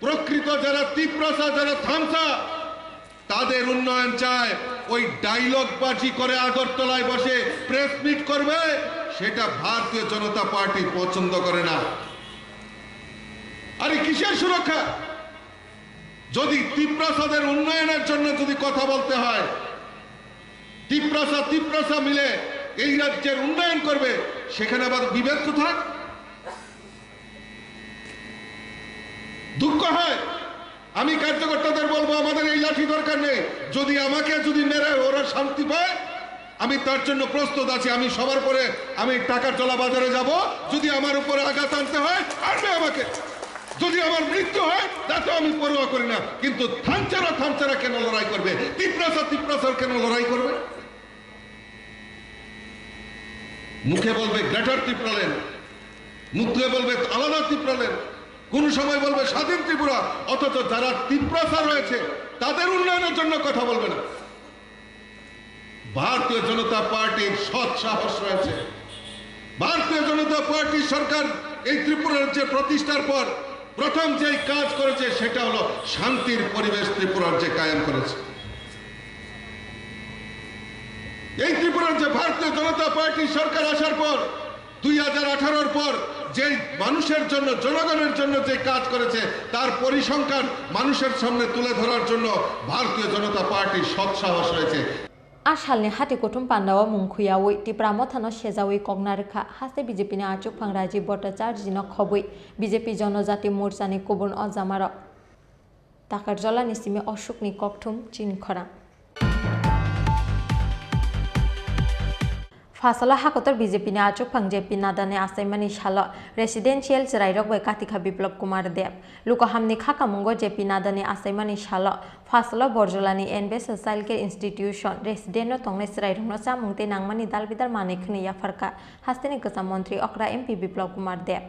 Speaker 11: প্রকৃত যারা তিপ্রাসা, যারা থামসা, তাদের উন্নয়ন চায়। ওই ডায়লগ বাজি করে আগরতলায় বসে প্রেস মিট করবে, সেটা ভারতীয় জনতা পার্টি পছন্দ করে না। আরে কিসের সুরক্ষা? যদি তিপ্রাসাদের উন্নয়নের জন্য যদি কথা বলতে হয়, তিপ্রাসা মিলে এই রাজ্যের উন্নয়ন করবে, সেখানে আবার বিভেদ কোথায়? দুঃখ হয়। আমি কার্যকর্তাদের বলবো আমাদের এই লাঠি দরকার নেই, যদি আমাকে যদি মেরে ওরা শান্তি পায় আমি তার জন্য প্রস্তুত আছি। আমি সবার পরে আমি টাকার চলা বাজারে যাব, যদি আমার উপরে আঘাত আনতে হয় আনবে আমাকে, যদি আমার মৃত্যু হয় তাতে আমি পরোয়া করি না। কিন্তু থামচারা কেন লড়াই করবে? তিপ্রাসার কেন লড়াই করবে? মুখে বলবে গ্রেটার ত্রিপুরাল্যান্ড, মুখে বলবে আলাদা ত্রিপুরাল্যান্ড, কোন সময় বলবে স্বাধীন ত্রিপুরা, অথচ যারা তিপ্রাসা রয়েছে তাদের উন্নয়নের জন্য কথা বলবে না। ভারতীয় জনতা পার্টির সৎ সাহস রয়েছে। ভারতীয় জনতা পার্টির সরকার এই ত্রিপুরা রাজ্যে প্রতিষ্ঠার পর প্রথম যে কাজ করেছে সেটা হলো শান্তির পরিবেশ ত্রিপুরার যে কায়েম করেছে। এই ত্রিপুরার যে ভারতীয় জনতা পার্টির সরকার আসার পর 2018-র পর যে মানুষের জন্য, জনগণের জন্য যে কাজ করেছে তার পরিসংখ্যান মানুষের সামনে তুলে ধরার জন্য ভারতীয় জনতা পার্টির সৎসাহস রয়েছে।
Speaker 4: आसालनि हाथि कुटुम पान्डावा मुंखुयावै तिप्रामो थानो सेजावै कगनारखा हास्ते बीजेपीनि आचुकफां राजीव भट्टाचार्यनो खबै बीजेपी जनजाति मोर्चानि कुबुन अजामार ताकारजलानि सिमे अशोकनि ककथुम चिनखरा फासला हाकतर बीजेपीनि आचुकफां जेपी नादानि आसाइमानि साल रेसिडेंशियल रायरक बै कातिका बिप्लब कुमार देव लुकाहामनि खाकामुंगो जेपी नादानि आसाइमानि साल फासला बरजलानि एनबेस चाइल्ड केयर इंस्टीट्यूशन रेसिडेंट तंगनै रायरकनो सामुंते नांगमानि दालबिदार मानिखनि याफारका हास्तेनि गोजाम मंत्री अक्रा एमपी बिप्लब कुमार देव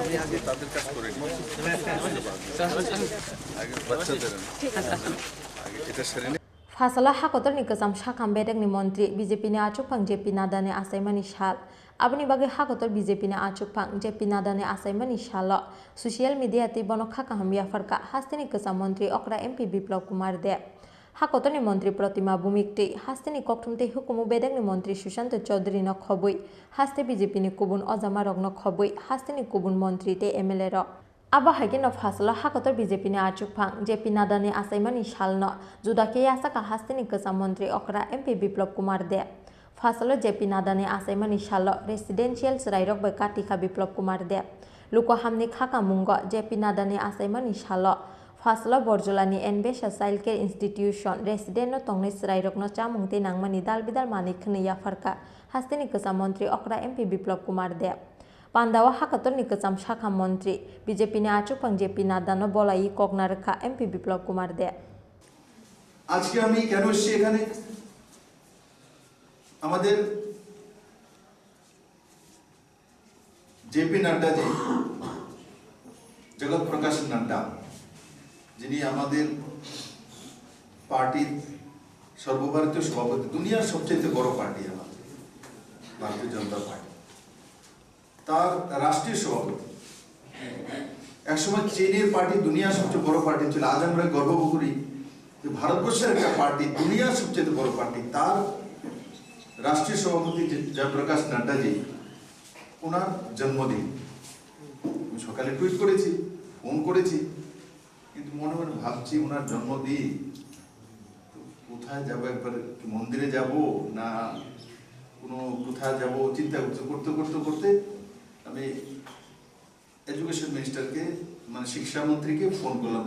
Speaker 11: আমি আগে তাদের কাজ করে নিই আগে বাচ্চাদের আগে এটা সেরে নিই
Speaker 4: Fasala hakotor ni kesam shakam bedek ni Montri BJP ni achupang JP Nada ni asaimani shal. Abani bagi hakotor BJP ni achupang JP Nada ni asaimani shalo. Social media ti bonok hakam ya farka hastini kesam Montri okra MP Biplab Kumar Deb. Hakotor ni Montri Pratima Bumikti hastini koktumte hukumu bedek ni Montri Sushanta Chaudhary no khobui. Haste BJP ni kubun Ozamarok no khobui. Hastini kubun Montri te MLA ro. Aba hagen of hasla hakotor BJP ni achupang JP Nada ni asaimani shalno judake asaka hastini kesam Montri okra MP Biplab Kumar Deb. Fasalo JP Nada ni asaimani shalo residential srairok by Katika Biplab Kumar Deb. Luko hamni khaka mungo JP Nada ni asaimani shalo Fasalo Borjolani Enbesha Childcare Institution resident no tongne srairok no chamungte nangmani dalbidal manik khniya farka hastini kesam Montri okra MP Biplab Kumar Deb. Pandawa hakotor ni kesam shakam Montri BJP ni achupang JP Nada no bolai koknarka MP Biplab Kumar Deb.
Speaker 12: আজকে আমি কেন এসেছি এখানে আমাদের JP Nadda জি জগৎ প্রকাশ নাড্ডা যিনি আমাদের পার্টির সর্বভারতীয় সভাপতি দুনিয়ার সবচেয়ে বড় পার্টি আমাদের ভারতীয় জনতা পার্টি তার রাষ্ট্রীয় সভাপতি একসময় চীনের পার্টি দুনিয়ার সবচেয়ে বড় পার্টি ছিল আজ আমরা গর্ব করি যে ভারতবর্ষের একটা পার্টি দুনিয়ার সবচেয়ে বড় পার্টি তার রাষ্ট্রীয় সভাপতি জয়প্রকাশ নাড্ডাজি ওনার জন্মদিন আমি সকালে টুইট করেছি ফোন করেছি কিন্তু মনে মনে ভাবছি ওনার জন্মদিন কোথায় যাব একবার মন্দিরে যাব না কোনো কোথায় যাব চিন্তা করতে করতে করতে আমি এডুকেশন মিনিস্টারকে মানে শিক্ষামন্ত্রীকে ফোন করলাম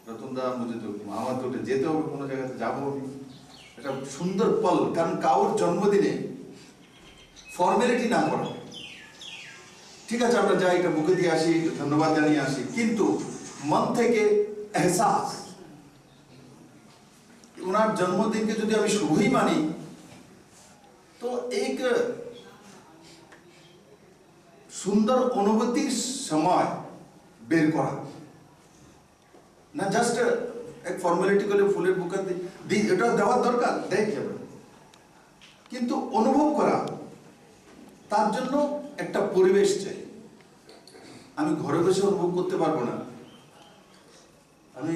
Speaker 12: রতনদা মুঝে তো আমার তো যেতে হবে কোনো জায়গাতে যাবো একটা সুন্দর পল কারণ কাউর জন্মদিনে ফর্মালিটি না করা ঠিক আছে আমরা যাই এটা বুকে দিয়ে আসি ধন্যবাদ জানিয়ে আসি কিন্তু মন থেকে এহসাস ওনার জন্মদিনকে যদি আমি শুভই মানি তো এক সুন্দর অনুভূতির সময় বের করা না জাস্ট এক ফর্মালিটি করে ফুলের বুকা দিয়ে এটা দেওয়ার দরকার দেখ যাবে কিন্তু অনুভব করা তার জন্য একটা পরিবেশ চাই আমি ঘরে বসে অনুভব করতে পারবো না আমি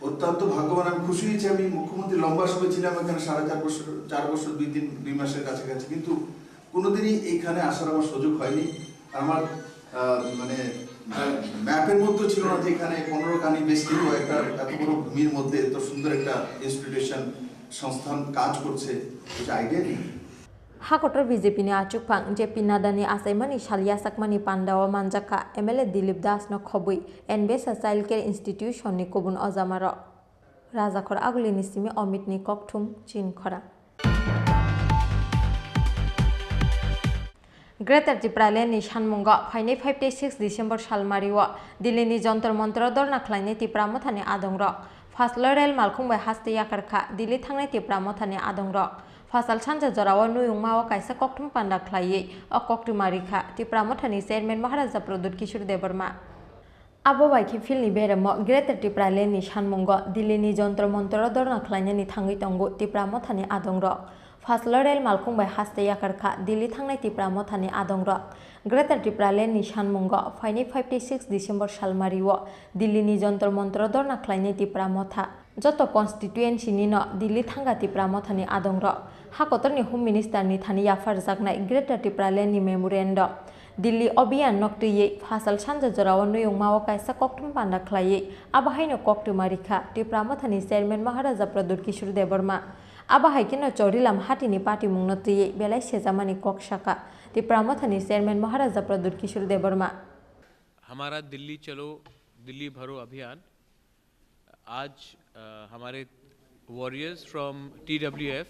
Speaker 12: অত্যন্ত ভাগ্যবান আমি খুশি হয়েছি আমি মুখ্যমন্ত্রী লম্বা সময় ছিলাম এখানে 4.5 বছর 2 মাসের কাছাকাছি কিন্তু কোনোদিনই এইখানে আসার আমার সুযোগ হয়নি আমার মানে ম্যাপের মধ্যে ছিল না যে এখানে 15 কানি বেশি একটা এত বড় ভূমির মধ্যে এত সুন্দর একটা ইনস্টিটিউশন সংস্থান কাজ করছে এটা আইডিয়া নেই
Speaker 4: Hakotor BJP ni achupang JP Nada ni asaimani shalia sakmani Pandawa manjaka MLA Dilip Das no khobui Enbesha Childcare Institution ni kubun Ozamaro Rajakhor aguli ni simi Omit ni kokthum chin khora Greater Tripura ni Shanmungo phainai 5-6 December salmariwo Delhi ni Jantar Mantar dorna khlainai Tripura mothani adongro Faslo rel malkhungbai haste yakarkha Delhi thangnai Tripura mothani adongro Fasal Sanja Jorawa Nuyungmao kaisa kokthum panda khlaiye o koktumarikha Tripura mothani chairman Maharaja Pradut Kishore Debarma Abo baiki filni beremo Greater Tripura ni Shanmungo Delhi ni Jantar Mantar dorna khlainani thangui tongo Tripura mothani adongro Faslo rel malkhungbai haste yakarkha Delhi thangnai Tripura mothani adongro Greater Tripura ni Shanmungo phainai 5-6 December salmariwo Delhi ni Jantar Mantar dorna khlainai Tripura motha Joto constituency ni no Delhi thanga Tripura mothani adongro Hakotor ni Home Minister ni thani yafar jaknai Greater Tripura ni memorandum Delhi obiyan noktuye Fasal Sanja Jorawa Nuyungmao kaisa kokthum panda khlaiye abahaino koktumarikha Tripura mothani chairman Maharaja Pradut Kishore Debarma Abahaikino Chorilam hatini party mungno tuye belai sejamani kokshaka Tripura mothani chairman Maharaja Pradut Kishore Debarma
Speaker 9: हमारा दिल्ली चलो दिल्ली भरो अभियान आज हमारे warriors from TWF,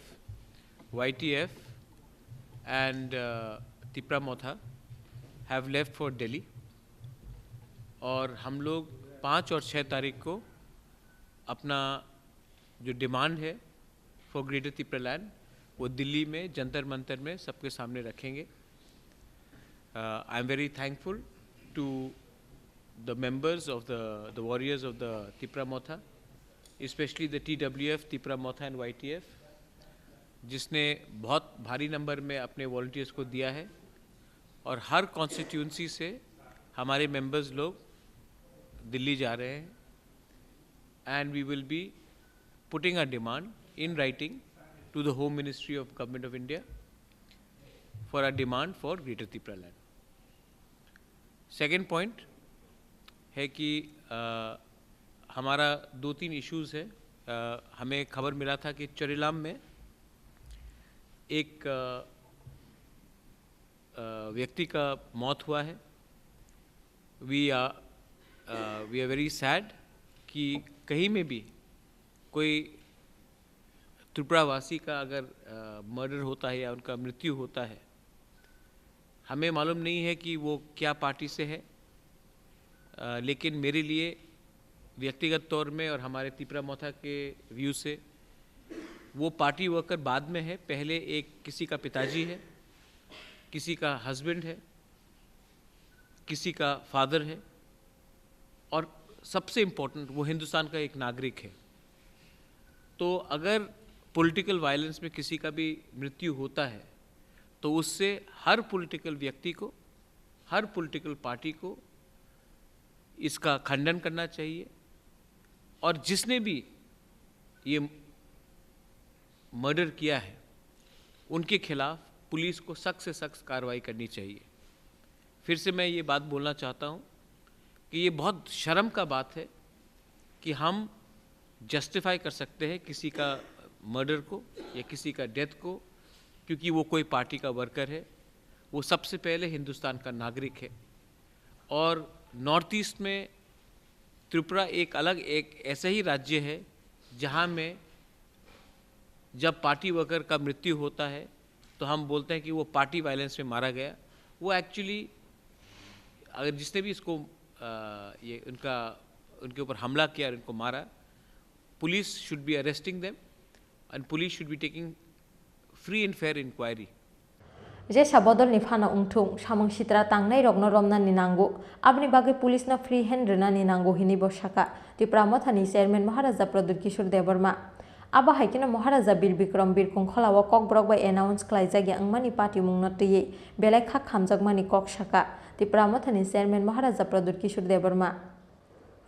Speaker 9: YTF and Tripura Motha have left for Delhi और हम लोग 5 और 6 तारीख को अपना जो डिमांड है फॉर ग्रेटर त्रिपुरा लैंड वो दिल्ली में जंतर मंतर में सबके सामने रखेंगे I am very thankful to the members of the warriors of the Tipra Motha, especially the TWF, Tipra Motha and YTF, जिसने बहुत भारी नंबर में अपने वॉलंटियर्स को दिया है और हर कॉन्स्टिट्यूंसी से हमारे मेंबर्स लोग दिल्ली जा रहे हैं and we will be putting a demand in writing to the home ministry of government of India for a demand for greater Tripura land. Second point है कि हमारा 2-3 इश्यूज़ है। हमें खबर मिला था कि चोरीलाम में एक व्यक्ति का मौत हुआ है। वी आर वेरी सैड कि कहीं में भी कोई त्रिपुरावासी का अगर मर्डर होता है या उनका मृत्यु होता है, हमें मालूम नहीं है कि वो क्या पार्टी से है, लेकिन मेरे लिए व्यक्तिगत तौर में और हमारे त्रिपुरा मोथा के व्यू से वो पार्टी वर्कर बाद में है। पहले एक किसी का पिताजी है, किसी का हस्बैंड है, किसी का फादर है और सबसे इम्पोर्टेंट वो हिंदुस्तान का एक नागरिक है। तो अगर पॉलिटिकल वायलेंस में किसी का भी मृत्यु होता है तो उससे हर पॉलिटिकल व्यक्ति को, हर पॉलिटिकल पार्टी को इसका खंडन करना चाहिए और जिसने भी ये मर्डर किया है उनके खिलाफ पुलिस को सख्त से सख्त कार्रवाई करनी चाहिए। फिर से मैं ये बात बोलना चाहता हूँ कि ये बहुत शर्म का बात है कि हम जस्टिफाई कर सकते हैं किसी का मर्डर को या किसी का डेथ को क्योंकि वो कोई पार्टी का वर्कर है। वो सबसे पहले हिंदुस्तान का नागरिक है और नॉर्थ ईस्ट में त्रिपुरा एक अलग एक ऐसा ही राज्य है जहाँ में जब पार्टी वर्कर का मृत्यु होता है तो हम बोलते हैं कि वो पार्टी वायलेंस में मारा गया। वो एक्चुअली अगर जिसने भी इसको ये उनके ऊपर हमला किया और इनको मारा, police should be arresting them and police should be taking free and fair inquiry.
Speaker 4: जे सबदल निफाना उंगथुं सामंग सित्रा तांगनाय रगनो रमना निनांगो आबनि बागै पुलिसना फ्री हैंड रना निनांगो हिनि बसाका त्रिपुरा मथानि चेयरमैन महाराजा प्रद्युत किशोर देबबर्मा आबा हाइकेना महाराजा बीर बिक्रम बिरखुं खलाव कक ब्रक बाय एनाउंस खालायजागे अंगमानि पार्टी मुंगनो तैयै बेलाय खा खामजागमानि कक साका त्रिपुरा मथानि चेयरमैन महाराजा प्रद्युत किशोर देबबर्मा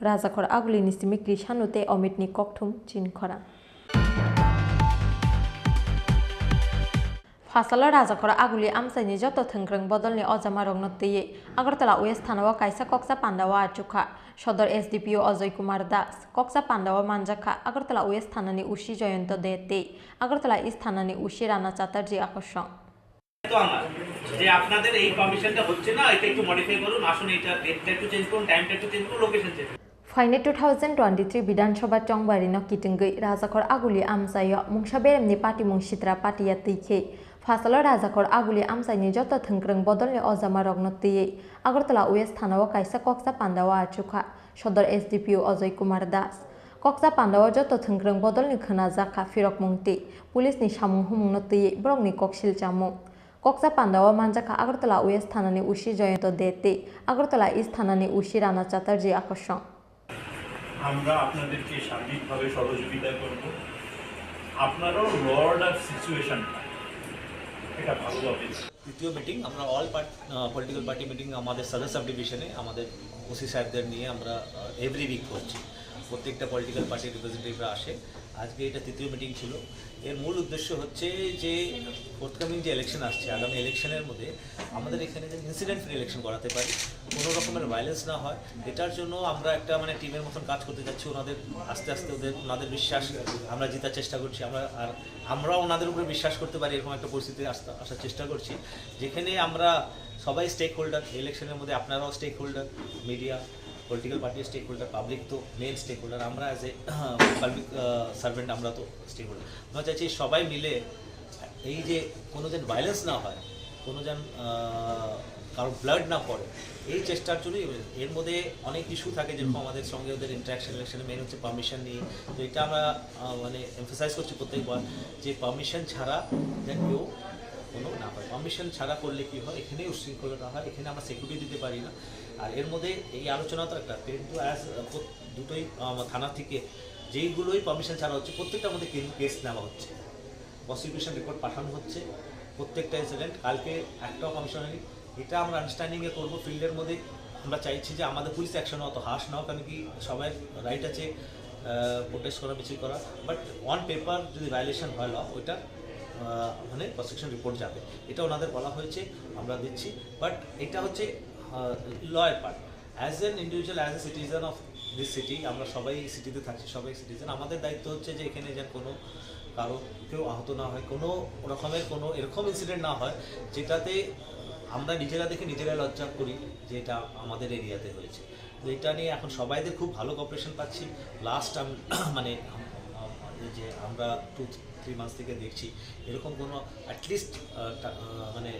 Speaker 4: राजाखर आगुलिनि सिमिक्रि सानुते अमितनि ककथुम चिनखरा फासाला राजाखर आगुलि आमसाइनि जत थोंग्रों बदलनि अजामा रंनो तैयै आगरतला वेस्ट थानाव कायसा कक्सा पांडावा आचुखा सदर एसडीपीओ अजय कुमार दास कक्सा पांडावा मानजाखा आगरतला वेस्ट थानानि उषि जयंत देते आगरतला इस्ट थानानि उषि राना चैटार्जी আকর্ষণ
Speaker 13: তো আমার যে আপনাদের এই পারমিশনটা হচ্ছে না এটা একটু মডিফাই করুন আসুন এটা ডেটটা একটু চেঞ্জ করুন টাইমটা একটু চেঞ্জ করুন লোকেশন চেঞ্জ
Speaker 4: फाइने 2023 विधानसभा चंबारिनो किटिंगै राजाखर आगुलि आमसायो मुंसा बेरेमनि पार्टी मुंसित्रा पार्टीया तैखे फासालो राजाखर आगुलि आमसाइनि जत थोंग्रों बदलनि अजामा रगनो तैयै आगरतला वेस्ट थानाव कायसा कक्सा पांडावा आचुखा सदर एसडीपीओ अजय कुमार दास कक्सा पांडावा जत थोंग्रों बदलनि खोना जाखा फिरक मुंगति पुलिसनि सामुं हुमुंनो तैयै ब्रकनि ककसिल चामुं कक्सा पांडावा मानजाखा आगरतला वेस्ट थानानि उषि जयंत देते आगरतला इस्ट थानानि उषि राना चैटार्जी আকর্ষণ
Speaker 14: আমরা আপনাদেরকে সার্বিকভাবে সহযোগিতা করব। আপনারাও লর্ড অফ সিচুয়েশন এটা ভালোভাবে
Speaker 15: দ্বিতীয় মিটিং আমরা অল পলিটিক্যাল পার্টি মিটিং আমাদের সদর সাব ডিভিশনে আমাদের ওসি সাহেবদের নিয়ে আমরা এভরি উইক করছি। প্রত্যেকটা পলিটিক্যাল পার্টির রিপ্রেজেন্টেটিভরা আসে। আজকে এটা তৃতীয় মিটিং ছিল। এর মূল উদ্দেশ্য হচ্ছে যে ফোর্থকামিং যে ইলেকশন আসছে আগামী ইলেকশনের মধ্যে আমাদের এখানে যে ইনসিডেন্ট ফ্রি ইলেকশন করাতে পারি, কোনো রকমের ভায়োলেন্স না হয়, এটার জন্য আমরা একটা মানে টিমের মতন কাজ করতে যাচ্ছি। ওনাদের আস্তে আস্তে ওনাদের বিশ্বাস আমরা জেতার চেষ্টা করছি। আমরাও ওনাদের উপরে বিশ্বাস করতে পারি এরকম একটা পরিস্থিতি আসার চেষ্টা করছি যেখানে আমরা সবাই স্টেক হোল্ডার। ইলেকশনের মধ্যে আপনারাও স্টেক হোল্ডার, মিডিয়া, পলিটিক্যাল পার্টির স্টেক হোল্ডার, পাবলিক তো মেন স্টেক হোল্ডার, আমরা অ্যাজ এ পাবলিক সার্ভেন্ট আমরা তো স্টেক হোল্ডার। আমরা চাইছি সবাই মিলে এই যে কোনো যেন ভায়োলেন্স না হয়, কোনো যেন কারো ব্লাড না পড়ে, এই চেষ্টার জন্যই। এর মধ্যে অনেক ইস্যু থাকে যেরকম আমাদের সঙ্গে ওদের ইন্টারাকশন ইলেকশনে মেন হচ্ছে পারমিশন নিয়ে। তো এটা আমরা মানে এমফাসাইজ করছি প্রত্যেকবার যে পারমিশন ছাড়া যেন কেউ কোনো না পায়। পারমিশন ছাড়া করলে কী হয়, এখানেই উশৃঙ্খলতা হয়, এখানে আমরা সিকিউরিটি দিতে পারি না। আর এর মধ্যে এই আলোচনা তো একটা, কিন্তু অ্যাজ দুটোই থানা থেকে যেইগুলোই পারমিশন ছাড়া হচ্ছে প্রত্যেকটার মধ্যে কেস নেওয়া হচ্ছে, প্রসিকিউশন রিপোর্ট পাঠানো হচ্ছে প্রত্যেকটা ইনসিডেন্ট। কালকে একটাও পারমিশন হয়নি। এটা আমরা আন্ডারস্ট্যান্ডিংয়ে করবো। ফিল্ডের মধ্যে আমরা চাইছি যে আমাদের পুলিশ অ্যাকশনও অত হার্শ না হোক, কারণ কি সবাই রাইট আছে প্রোটেস্ট করা, মিছিল করা, বাট অন পেপার যদি ভায়োলেশন হয় ল, ওইটা মানে প্রসিকিউশন রিপোর্ট যাবে, এটা ওনাদের বলা হয়েছে, আমরা দিচ্ছি। বাট এটা হচ্ছে lawyer part. As an individual, as a citizen of this city, আমরা সবাই সিটিতে থাকছি, সবাই সিটিজেন, আমাদের দায়িত্ব হচ্ছে যে এখানে যেন কোনো কারো কেউ আহত না হয়, কোনো রকমের কোনো এরকম ইনসিডেন্ট না হয় যেটাতে আমরা নিজেরা দেখে নিজেরা লজ্জা করি যে এটা আমাদের এরিয়াতে হয়েছে। তো এটা নিয়ে এখন সবাইদের খুব ভালো কোঅপারেশন পাচ্ছি। লাস্ট মানে যে আমরা 2-3 মাস থেকে দেখছি এরকম কোনো অ্যাটলিস্ট মানে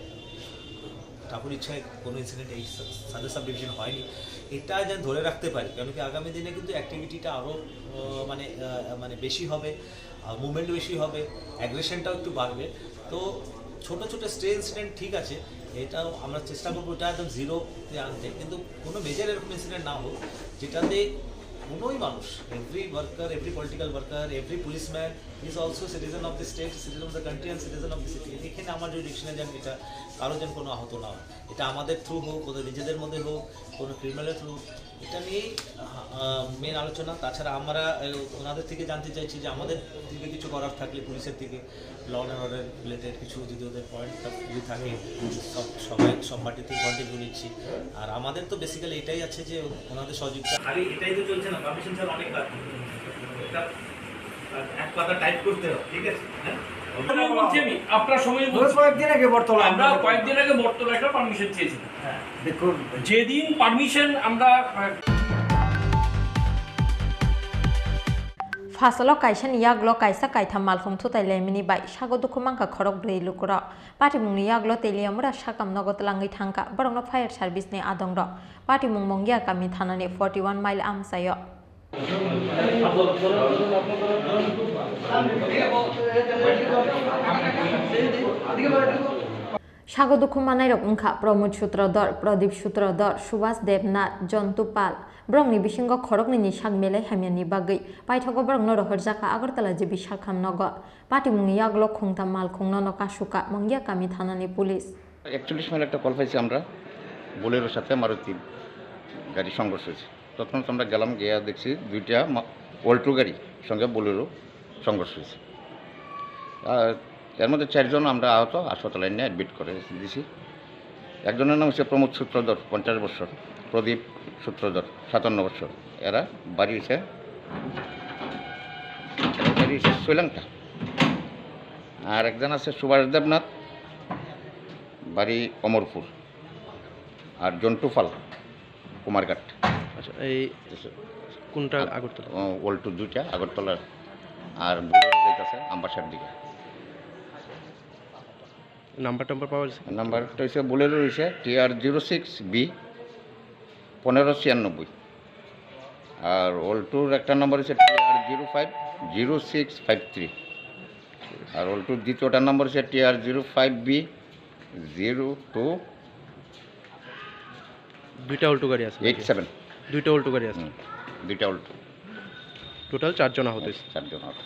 Speaker 15: ঠাকুর ইচ্ছায় কোনো ইনসিডেন্ট এই সাদা সাব ডিভিশন হয়নি। এটা যেন ধরে রাখতে পারি, কারণ কি আগামী দিনে কিন্তু অ্যাক্টিভিটিটা আরও মানে মানে বেশি হবে, মুভমেন্ট বেশি হবে, অ্যাগ্রেশনটাও একটু বাড়বে। তো ছোটো ছোটো স্টে ইনসিডেন্ট ঠিক আছে, এটাও আমরা চেষ্টা করবো এটা একদম জিরোতে আনতে, কিন্তু কোনো মেজর এরকম ইনসিডেন্ট না হোক যেটাতে কোনোই মানুষ, every worker, every political worker, every policeman is also citizen of the state, citizen of the country and citizen of the city. এখানে আমার জুরিডিকশনে যেন এটা কারো যেন কোনো আহত না হয়, এটা আমাদের থ্রু হোক, ওদের নিজেদের মধ্যে হোক, কোনো ক্রিমিনালের থ্রু, এটা নিয়েই মেন আলোচনা। তাছাড়া আমরা ওনাদের থেকে জানতে চাইছি যে আমাদের দিকে কিছু করার থাকলে পুলিশের থেকে ল অ্যান্ড অর্ডার রিলেটেড কিছু যদি ওদের পয়েন্ট যদি থাকে, সব পার্টিতেই কন্টিনিউ নিচ্ছি। আর আমাদের তো বেসিক্যালি এটাই আছে যে ওনাদের সহযোগিতা।
Speaker 13: আরে এটাই তো চলছে না, পারমিশন ছাড়া অনেক কাজ, এটা এক পাতা টাইপ করতে হবে, ঠিক আছে? হ্যাঁ,
Speaker 16: আপনার সময় কয়েকদিন আগে বর্তলা আমরা কয়েকদিন আগে বর্তলা একটা পারমিশন চেয়েছিলাম। দেখুন যেদিন পারমিশন আমরা
Speaker 4: Fasalo kaisa ni yaglo kaisa kaitham malphum thutai lemini bai sago dukhu mangka khorok brei lukura party mung ni yaglo teliamura sakam nogot langai thangka borongno fire service ni adongro party mung mongya kami thanani 41 mile amsayo sago দুঃখ মানাই rock উংখা Pramod সূত্রধর প্রদীপ সূত্রধর সুভাষ দেবনাথ জন্তু পাল ব্রংনি বিসিংগ খরকনি সাগ মেলাই হামিয়ানি বাগৈ পাইথক ব্রংন রহর জাকা Agartala GB সাখাম নগ পাটিমুংনি ইয়াগল খংতা মাল খংন নকা সুকা মঙ্গিয়া কামি থানানি police
Speaker 17: 41 mile একটা কল পাইছি আমরা, বোলেরোর সাথে মারুতি গাড়ি সংঘর্ষ হয়েছে। তখন আমরা গেলাম, গিয়ে দেখছি দুইটা অল্টো গাড়ি সঙ্গে বোলেরো সংঘর্ষ হয়েছে। আর এর মধ্যে 4 জন আমরা আহত, হাসপাতালে নিয়ে অ্যাডমিট করে দিয়েছি। একজনের নাম হচ্ছে প্রমোদ সূত্রধর 50 বছর, প্রদীপ সূত্রধর 57 বছর। এরা বাড়ি হয়েছে শ্রীলঙ্কা। আর একজন আছে সুভাষ দেবনাথ, বাড়ি অমরপুর। আর জন্টু পাল কুমারঘাট।
Speaker 18: আচ্ছা, এই কোনটা? আগরতলা
Speaker 17: অল্টো দুইটা আগরতলার, আর আছে আম্বাসার দিকে।
Speaker 18: নাম্বার পাওয়া যাচ্ছে?
Speaker 17: নাম্বারটা হচ্ছে বোলেরো হয়েছে TR06B 1596, আর অল্টোর একটা নাম্বার হচ্ছে TR050653, আর অল্টোর দ্বিতীয়টার নাম্বার হচ্ছে TR05B 02।
Speaker 18: দুইটা অল্টো গাড়ি আছে?
Speaker 17: 87।
Speaker 18: দুইটা অল্টো গাড়ি আছে?
Speaker 17: দুইটা অল্টো।
Speaker 18: টোটাল 4 জন আহত হয়েছে?
Speaker 17: 4 জন আহত।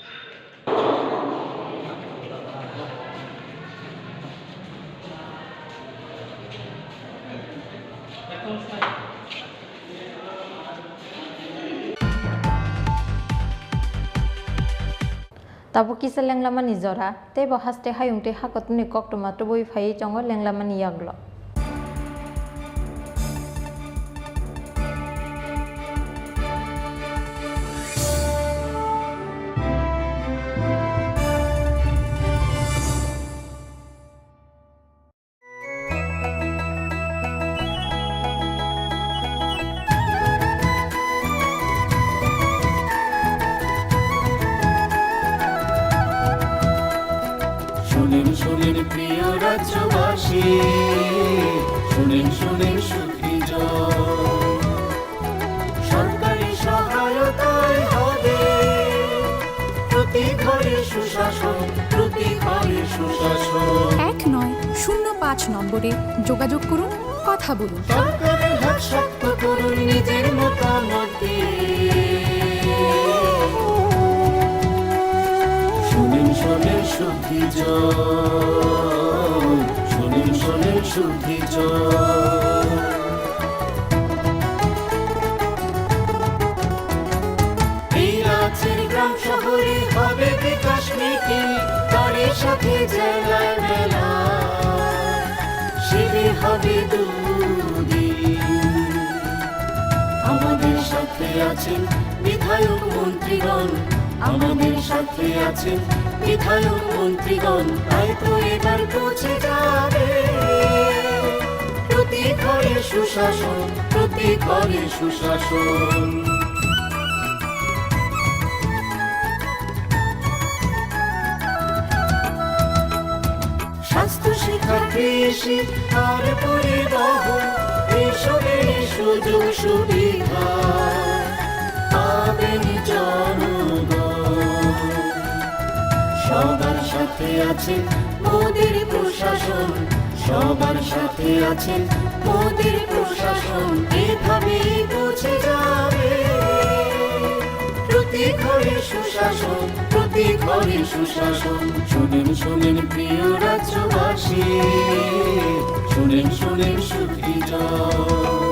Speaker 4: Tabu kisa lenglamani zora te bo haste hayungte hakotni koktoma to boi phai chongo lenglamani yaglo
Speaker 2: শুনেন প্রিয় রাজ্যবাসী, শুনেন সুখী সরকারি সহায়তায় হবে প্রতি ঘরে সুশাসন, প্রতি ঘরে সুশাসন।
Speaker 19: 1905 নম্বরে যোগাযোগ করুন কথা বলুন।
Speaker 2: সরকারের হাত শক্ত করুন নিজের মতামত দিয়ে। শুনেন শোনেন শুদ্ধি জয়, শুনেন শোনেন শুদ্ধি জয়। এই রাজ্যের গ্রাম শহরে হবে বিকাশ মিটিং, তারই সাথে জেলায় মেলা শিবির হবে দুদিন। আমাদের সাথে আছেন বিধায়ক মন্ত্রীগণ, আমাদের সাথে আছেন বিধায়ক মন্ত্রীগণ, তাই তো এবার পৌঁছে যাবে প্রতি ঘরে সুশাসন, প্রতি ঘরে সুশাসন। স্বাস্থ্য শিক্ষা কৃষি আর পরিবহন এসবের সুযোগ সুবিধা পাবেন জনগণ। সবার সাথে আছেন মোদের প্রশাসন, সবার সাথে আছেন মোদের প্রশাসন, এভাবেই পৌঁছে যাবে প্রতি ঘরে সুশাসন, প্রতি ঘরে সুশাসন। শুনেন শুনেন প্রিয় রাজ্যবাসী, শুনেন শুনেন সুখী জয়।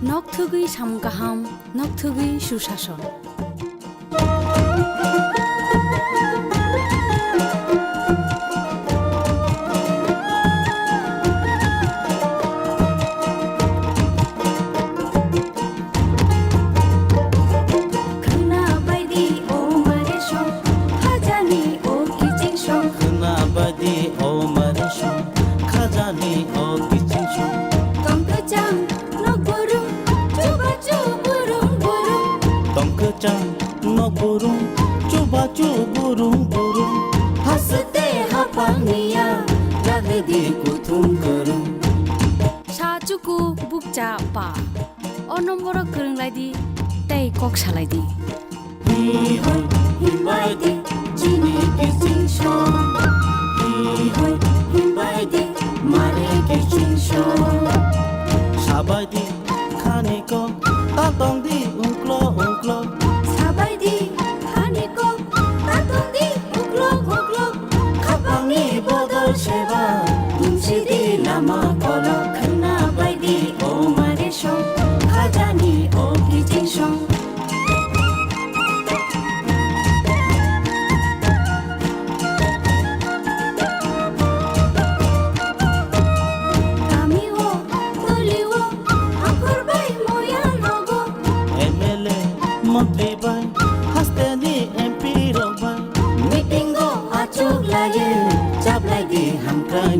Speaker 19: নকথুগুই সামগাহাম, নকথুগুই সুশাসন।
Speaker 2: हंसते हपानिया रागदी कुथुम करूं
Speaker 19: साचुकु बुकचा पा ओ नम्बर गोरोंलायदि तै कक सालायदि
Speaker 2: हिबायदि जिनि किसिंसो हिबायदि मारे किसिंसो
Speaker 20: साबायदि खानिको तातंदि उंक्लो उंक्लो
Speaker 2: साबायदि खानिको तातंदि उंक्लो उंक्लो खापांनि बदल सेबा मुंसिदि लामा कलो खना बायदि ओ मारे सं खाजानि ओ किजिंसं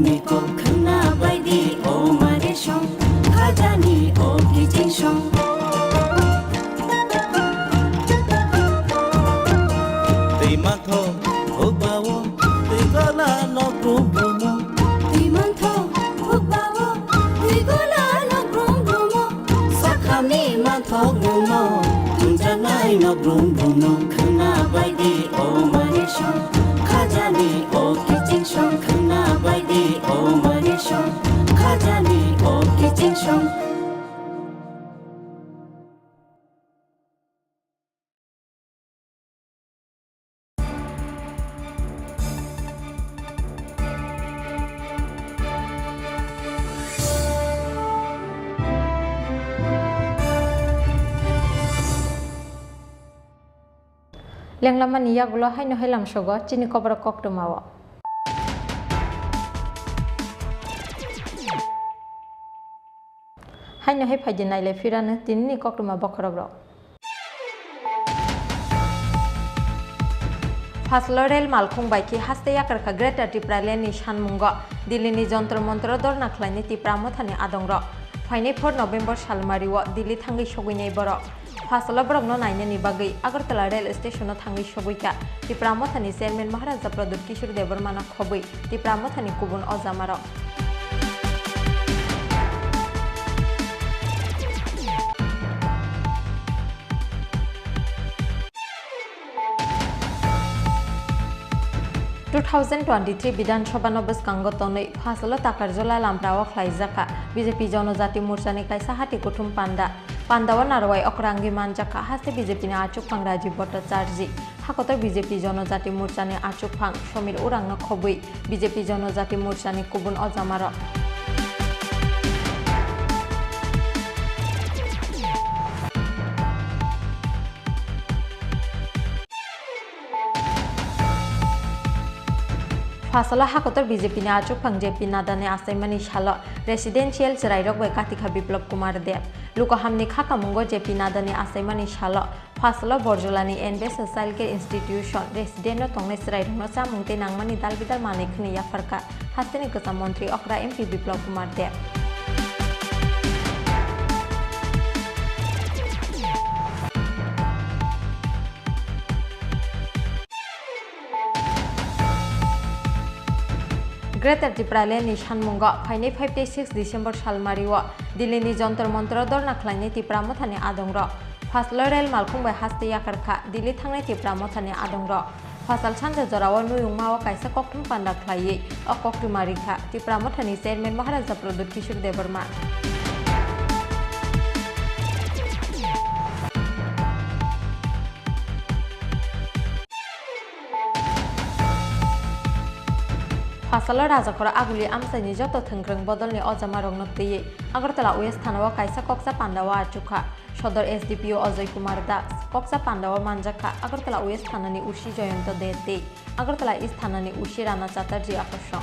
Speaker 2: Niko khana baidi o mare song khajani o kijing song
Speaker 20: Tei matho ubawo tei gola no grumo
Speaker 2: Timantho ubawo tei gola no grumo Sakhami matho grumo tunjanai no grumo khana baidi o mare song khajani o kijing song khana baidi o mare song khajani o kijing song
Speaker 4: Lenglama ni yagulo haino helam sogo chini kobra kokto mawa. Haino he phajinai le firana tinni kokto ma bokhorobro. Faslorel malkhung baiki haste yakarka Greta Tipraleni shanmungo Dillini jontro montro dorna khlaini tipramothani adongro. Phainai 4 November salmariwo Dilli thangi soguinai boro. Fasala brogno nainani bagai Agartala rail station thangi soguika tipramothani chairman Maharaja Pradut Kishore Devarmana khobui tipramothani kubun ozamaro. 2023 বিধানসভা নবস্কাঙ্গ তनै ফাসলো তাকারজলা লামপ্রাও খ্লাইজাকা BJP জনজাতি মোর্চাनि কাইसा हाटी कुटुम पान्डावा नारवाई अक्रांगी मानजाका हासे बिजेपिनि आचुकफां Rajiv Bhattacharya हाकतर BJP जनजाति मोर्चानि आचुकफां Sameer उरांनो खबै BJP जनजाति मोर्चानि कुबुन अजामार फासला हाकतर BJP आचुकफां JP नादाने आसाइमानि साल residential चिराइरक बै कातिका बिप्लब कुमार देव लुकाहामनि खाकामुंगो JP नादाने आसाइमानि साल फासला बरजलानि एनबेस child care institution resident तंगनै चिराइरनो सामुंते नांमानि दालबिदाल मानिखनि याफारका हास्तेनि गोजाम मंत्री अक्रा एमपि बिप्लब कुमार देव ग्रेटर त्रिपुरालेण्डनि सानमुंगा फाइनै 5-6 डिसेम्बर सालमारिव दिल्लीनि जन्तर मन्तर दरना ख्लायनाय तिप्रामथानि आदंर फासल रेल मालखुंबाय हास्ते याकारखा दिल्ली थांनाय तिप्रामथानि आदंर फासल सानजा जराव नुयुंमाव काइसा कक्टुम पान्डा ख्लायै अकक्टुमारिखा तिप्रामथानि चेयरमेन महाराजा प्रदुत किशोर देबबर्मा फासला राजाखरा आगुलि आमसाइनि जत थोंग्रों बदलनि अजामारंनो तैयै आगरतला वेस्ट थानाव काइसा कक्सा पान्डावा आचुखा सदर एसडीपीओ अजय कुमार दास कक्सा पान्डावा मानजाखा आगरतला वेस्ट थानानि उर्सी जयंत देते आगरतला ईस्ट थानानि उर्सी राणा चाटार्जी आकर्षण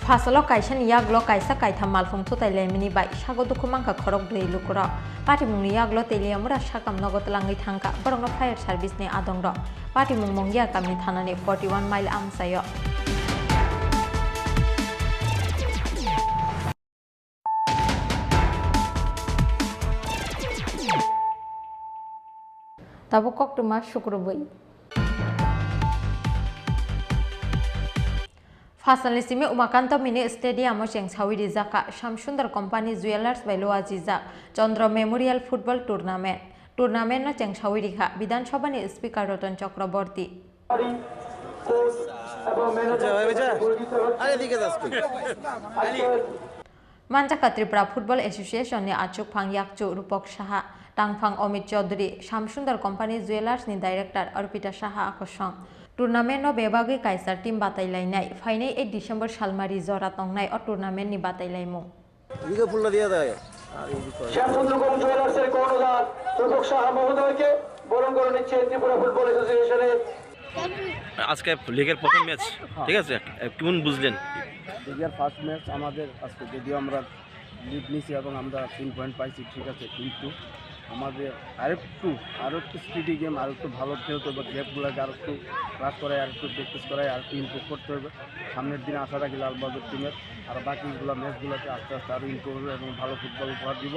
Speaker 4: फासलो काइसानि याग्लो काइसा काइथाम मालफुं थुताइलायमिनि बाय सागो दुखुमांखा खरक दै लुकुरा पाटिमुंनि याग्लो तेलियामुरा साकाम नगतलाङै थांका बरंनो फायर सार्भिसनि आदंर पाटिमुं मंगिया गामि थानानि 41 माइल आमसायो ताबो कक्टुमा शुक्रबै फासलनि सिमे उमाकान्त मिनि स्टेडियाम चेंसावी रिजाका शामसुंदर कंपनी जुवेलार्स बाय लोआजिजा चंद्र मेमोरियल फुटबल टूर्नामेंट चेंसावी रिखा विधानसभानि स्पीकर रतन चक्रवर्ती मानजाका त्रिपुरा फुटबल एसोसिएशन नि आचुकफां याकचु रूपक साहा टांगफां अमित चौधरी शामसुंदर कंपनी जुवेलार्सनि डाइरेक्टर अर्पिता साहा आकर्षण टूर्नामेंट बेबागै काइसार टीम बातायलायनाय फाइनै 8 डिसेम्बर सालमारि जरा तंनाय अ टूर्नामेंटनि बातायलायमु
Speaker 21: শ্যামচন্দ্র কম জুয়েলার্সের কর্ণধার রূপক সাহা মহোদয়কে বরণ করে নিচ্ছে ত্রিপুরা ফুটবল অ্যাসোসিয়েশনের
Speaker 22: আজকে লিগের প্রথম ম্যাচ ঠিক আছে কেমন বুঝলেন
Speaker 23: লিগের ফার্স্ট ম্যাচ আমাদের আজকে যদিও আমরা লিড নিয়েছি এবং আমরা 3 পয়েন্ট পাইছি ঠিক আছে কিন্তু আমাদের আরেকটু স্পিডি গেম আরেকটু ভালো খেলতে হবে গ্যাপগুলোকে আরেকটু ক্লাস করায় আরেকটু প্র্যাকটিস করায় আরেকটু ইমপ্রুভ করতে হবে সামনের দিনে আশা রাখি লালবাহাদুর টিমের আর বাকিগুলো ম্যাচগুলোতে আস্তে আস্তে আরও ইমপ্রুভ হবে এবং ভালো ফুটবল উপহার দিব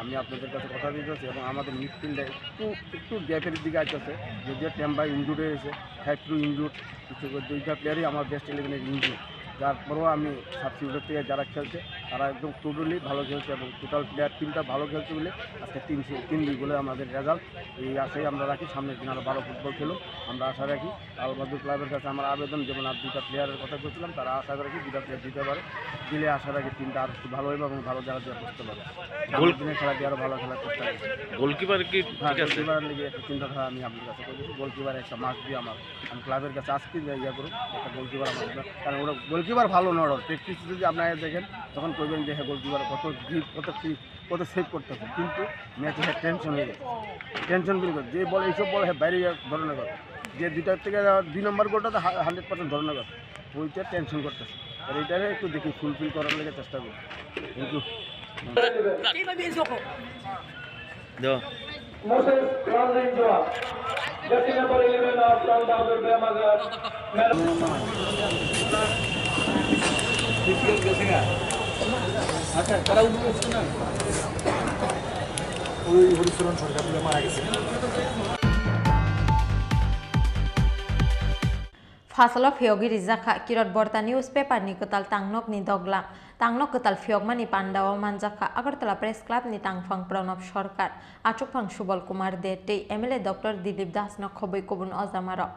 Speaker 23: আমি আপনাদের কাছে কথা দিতেছি এবং আমাদের মিডফিল্ডে একটু গ্যাপের দিকে আসতেছে যদিও টেম্বা ইনজুর্ড হয়েছে 5 ইনজুর্ড কিছু 2টা প্লেয়ারই আমার বেস্ট 11-এর ইনজুর্ড তারপরেও আমি সাবস্টিটিউট থেকে যারা খেলছে তারা একদম টোটালি ভালো খেলছে এবং টোটাল প্লেয়ার টিমটা ভালো খেলছে বলে আজকে 3 বলে আমাদের রেজাল্ট এই আশাই আমরা রাখি সামনের দিন আরও ভালো ফুটবল খেলুক আমরা আশা রাখি লালবাহাদুর ক্লাবের কাছে আমার আবেদন যেমন আর 2টা প্লেয়ারের কথা বলছিলাম তারা আশা রাখি 2টা প্লেয়ার দিতে পারে দিলে আশা রাখি টিমটা আরও একটু ভালো হবে এবং ভালো জায়গা দেওয়া করতে পারে দিনে খেলা দিয়ে আরও ভালো খেলার চেষ্টা করছি
Speaker 22: গোলকিপার কি
Speaker 23: গোলকিপারের লিগে একটা চিন্তাধারা আমি আপনার কাছে করেছি গোলকিপার একটা মাস্ক দিয়ে আমার আমি ক্লাবের কাছে আজকে ইয়া করুন একটা গোলকিপার আমার কারণ ওরা গোলকিপার ভালো নয় প্র্যাকটিস যদি আপনারা দেখেন তখন কইবেন যে হ্যাঁ গোলকিপার কত সেভ করতেছে কিন্তু ম্যাচে হ্যাঁ টেনশন হয়ে যায় টেনশন ফিল করে যে বল এইসব বল হ্যাঁ বাইরে ধরনের কথা যে 2টার থেকে 2 নম্বর গোলটা তো 100% ধরনের কথা ওইটা টেনশন করতেছে আর এইটারে একটু দেখি ফুলফিল করার লেগে চেষ্টা করি thank you
Speaker 21: Moses Ranjit Joa, jersey number 11 of Laudabur Bemagar.
Speaker 3: আচ্ছা তারা উঠছে না ওই হরিচরণ সরকার মারা গেছে
Speaker 4: Fasalo Fiogiri Zaka Kirot Borta newspaper ni ketal tangnok ni doglam tangnok ketal fiogmani Pandawa Manjaka Agartala Press Club ni tangfang Pranab Sarkar Achupang Subal Kumar Dete MLA Dr. Dilip Das no khoboi kobun ozamaro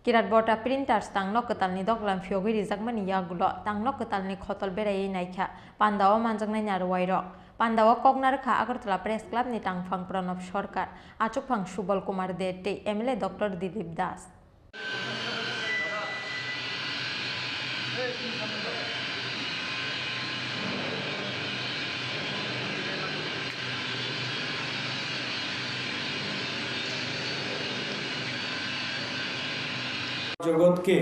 Speaker 4: Kirat Borta printers tangnok ketal ni doglam fiogiri zakmani yagulo tangnok ketal ni khotol berai naikha Pandawa manjangnai narwairo Pandawa Kognarkha Agartala Press Club ni tangfang Pranab Sarkar Achupang Subal Kumar Dete MLA Dr. Dilip Das
Speaker 5: জগৎকে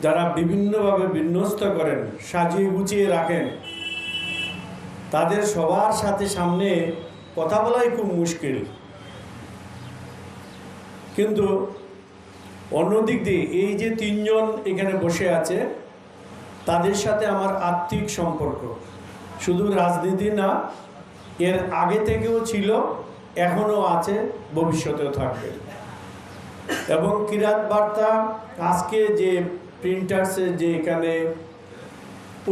Speaker 5: যারা বিভিন্নভাবে বিন্যস্ত করেন সাজিয়ে গুছিয়ে রাখেন তাদের সবার সাথে সামনে কথা বলাই খুব মুশকিল কিন্তু অন্যদিক দিয়ে এই যে তিনজন এখানে বসে আছে তাদের সাথে আমার আত্মিক সম্পর্ক শুধু রাজনীতি না এর আগে থেকেও ছিল এখনো আছে ভবিষ্যতেও থাকবে এবং কিরাত বার্তা আজকে যে প্রিন্টার্সে যে এখানে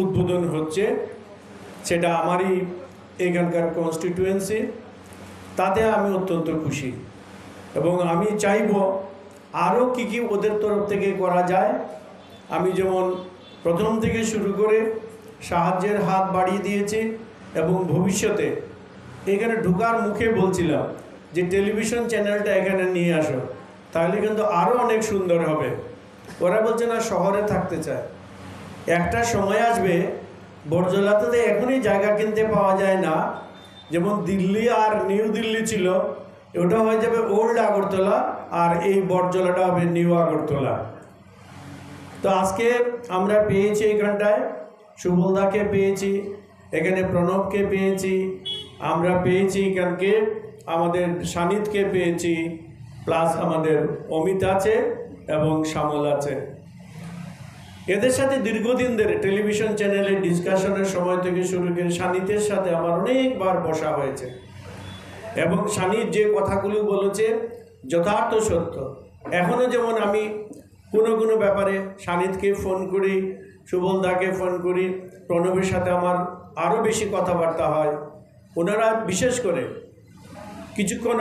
Speaker 5: উদ্বোধন হচ্ছে সেটা আমারই এখানকার কনস্টিটিউয়েন্সি তাতে আমি অত্যন্ত খুশি এবং আমি চাইব আরও কী কী ওদের তরফ থেকে করা যায় আমি যেমন প্রথম থেকে শুরু করে সাহায্যের হাত বাড়িয়ে দিয়েছি এবং ভবিষ্যতে এখানে ঢোকার মুখে বলছিলাম যে টেলিভিশন চ্যানেলটা এখানে নিয়ে আসো তাহলে কিন্তু আরও অনেক সুন্দর হবে ওরা বলছে না শহরে থাকতে চায় একটা সময় আসবে বড়জলাতে এখনই জায়গা কিনতে পাওয়া যায় না যেমন দিল্লি আর নিউ দিল্লি ছিল ওটা হয়ে যাবে ওল্ড আগরতলা আর এই বড়জলাটা হবে নিউ আগরতলা তো আজকে আমরা পেয়েছি এইখানটায় সুবলদাকে পেয়েছি এখানে প্রণবকে পেয়েছি আমরা পেয়েছি এখানকে আমাদের সানিদকে পেয়েছি প্লাস আমাদের অমিত আছে এবং শ্যামল আছে এদের সাথে দীর্ঘদিন ধরে টেলিভিশন চ্যানেলে ডিসকাশনের সময় থেকে শুরু করে সানিদের সাথে আমার অনেকবার বসা হয়েছে এবং সানিদ যে কথাগুলো বলেছে যথার্থ সত্য এখনও যেমন আমি কোনো কোনো ব্যাপারে সানিদকে ফোন করি সুবলদাকে ফোন করি প্রণবের সাথে আমার আরও বেশি কথাবার্তা হয় ওনারা বিশেষ করে কিছুক্ষণ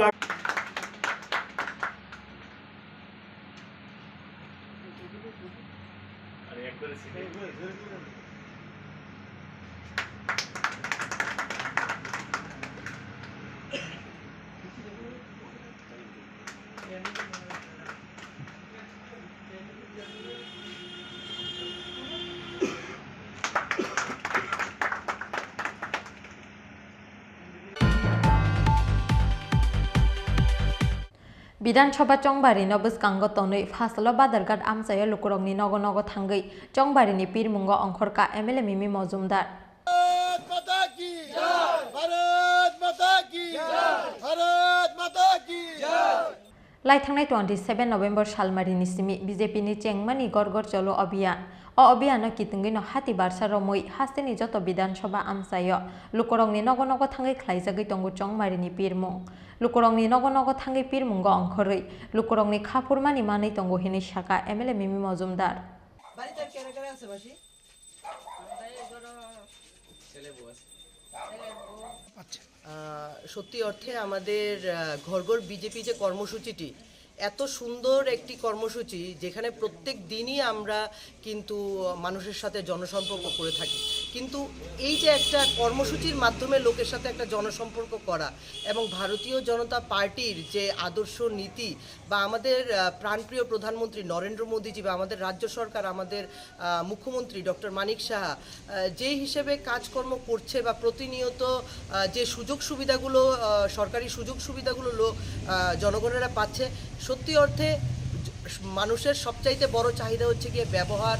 Speaker 4: বিধানসভা চংবারি নবস্কাঙ্গ তনৈ ফাসলো বাদারঘাট আমসায় লুকুরংনি নগ নগ থাঙ্গৈ চংবারিনি পীরমুঙ্গ অংখরকা এমএলএ মিমি মজুমদার লাইথাंनाय 27 नभेम्बर सालमारिनि सिमि बिजेपिनि चेंगमानि गरगर चलो अभियान अभियान कितुंगिनो हाति बारसा रमै हास्तेनि जत विधानसभा आमसाय लुकुरंनि नग नग थांगै ख्लाइजागै तंगु चंमारिनि पीरमुं लुकुरंनि नग नग थांगै पीरमुंग अंखरै लुकुरंनि खाफुरमानि मानै तंगु हिनि शाखा एमएलए मिमी मजुमदार
Speaker 6: সত্যি অর্থে আমাদের ঘর ঘর বিজেপি যে কর্মসূচিটি এত সুন্দর একটি কর্মসূচি যেখানে প্রত্যেক দিনই আমরা কিন্তু মানুষের সাথে জনসম্পর্ক করে থাকি কিন্তু এই যে একটা কর্মসূচির মাধ্যমে লোকের সাথে একটা জনসম্পর্ক করা এবং ভারতীয় জনতা পার্টির যে আদর্শ নীতি বা আমাদের প্রাণপ্রিয় প্রধানমন্ত্রী নরেন্দ্র মোদীজি বা আমাদের রাজ্য সরকার আমাদের মুখ্যমন্ত্রী ডক্টর মানিক সাহা যে হিসেবে কাজকর্ম করছে বা প্রতিনিয়ত যে সুযোগ সুবিধাগুলো সরকারি সুযোগ সুবিধাগুলো জনগণেরা পাচ্ছে সত্যি অর্থে মানুষের সবচাইতে বড় চাহিদা হচ্ছে গিয়ে ব্যবহার,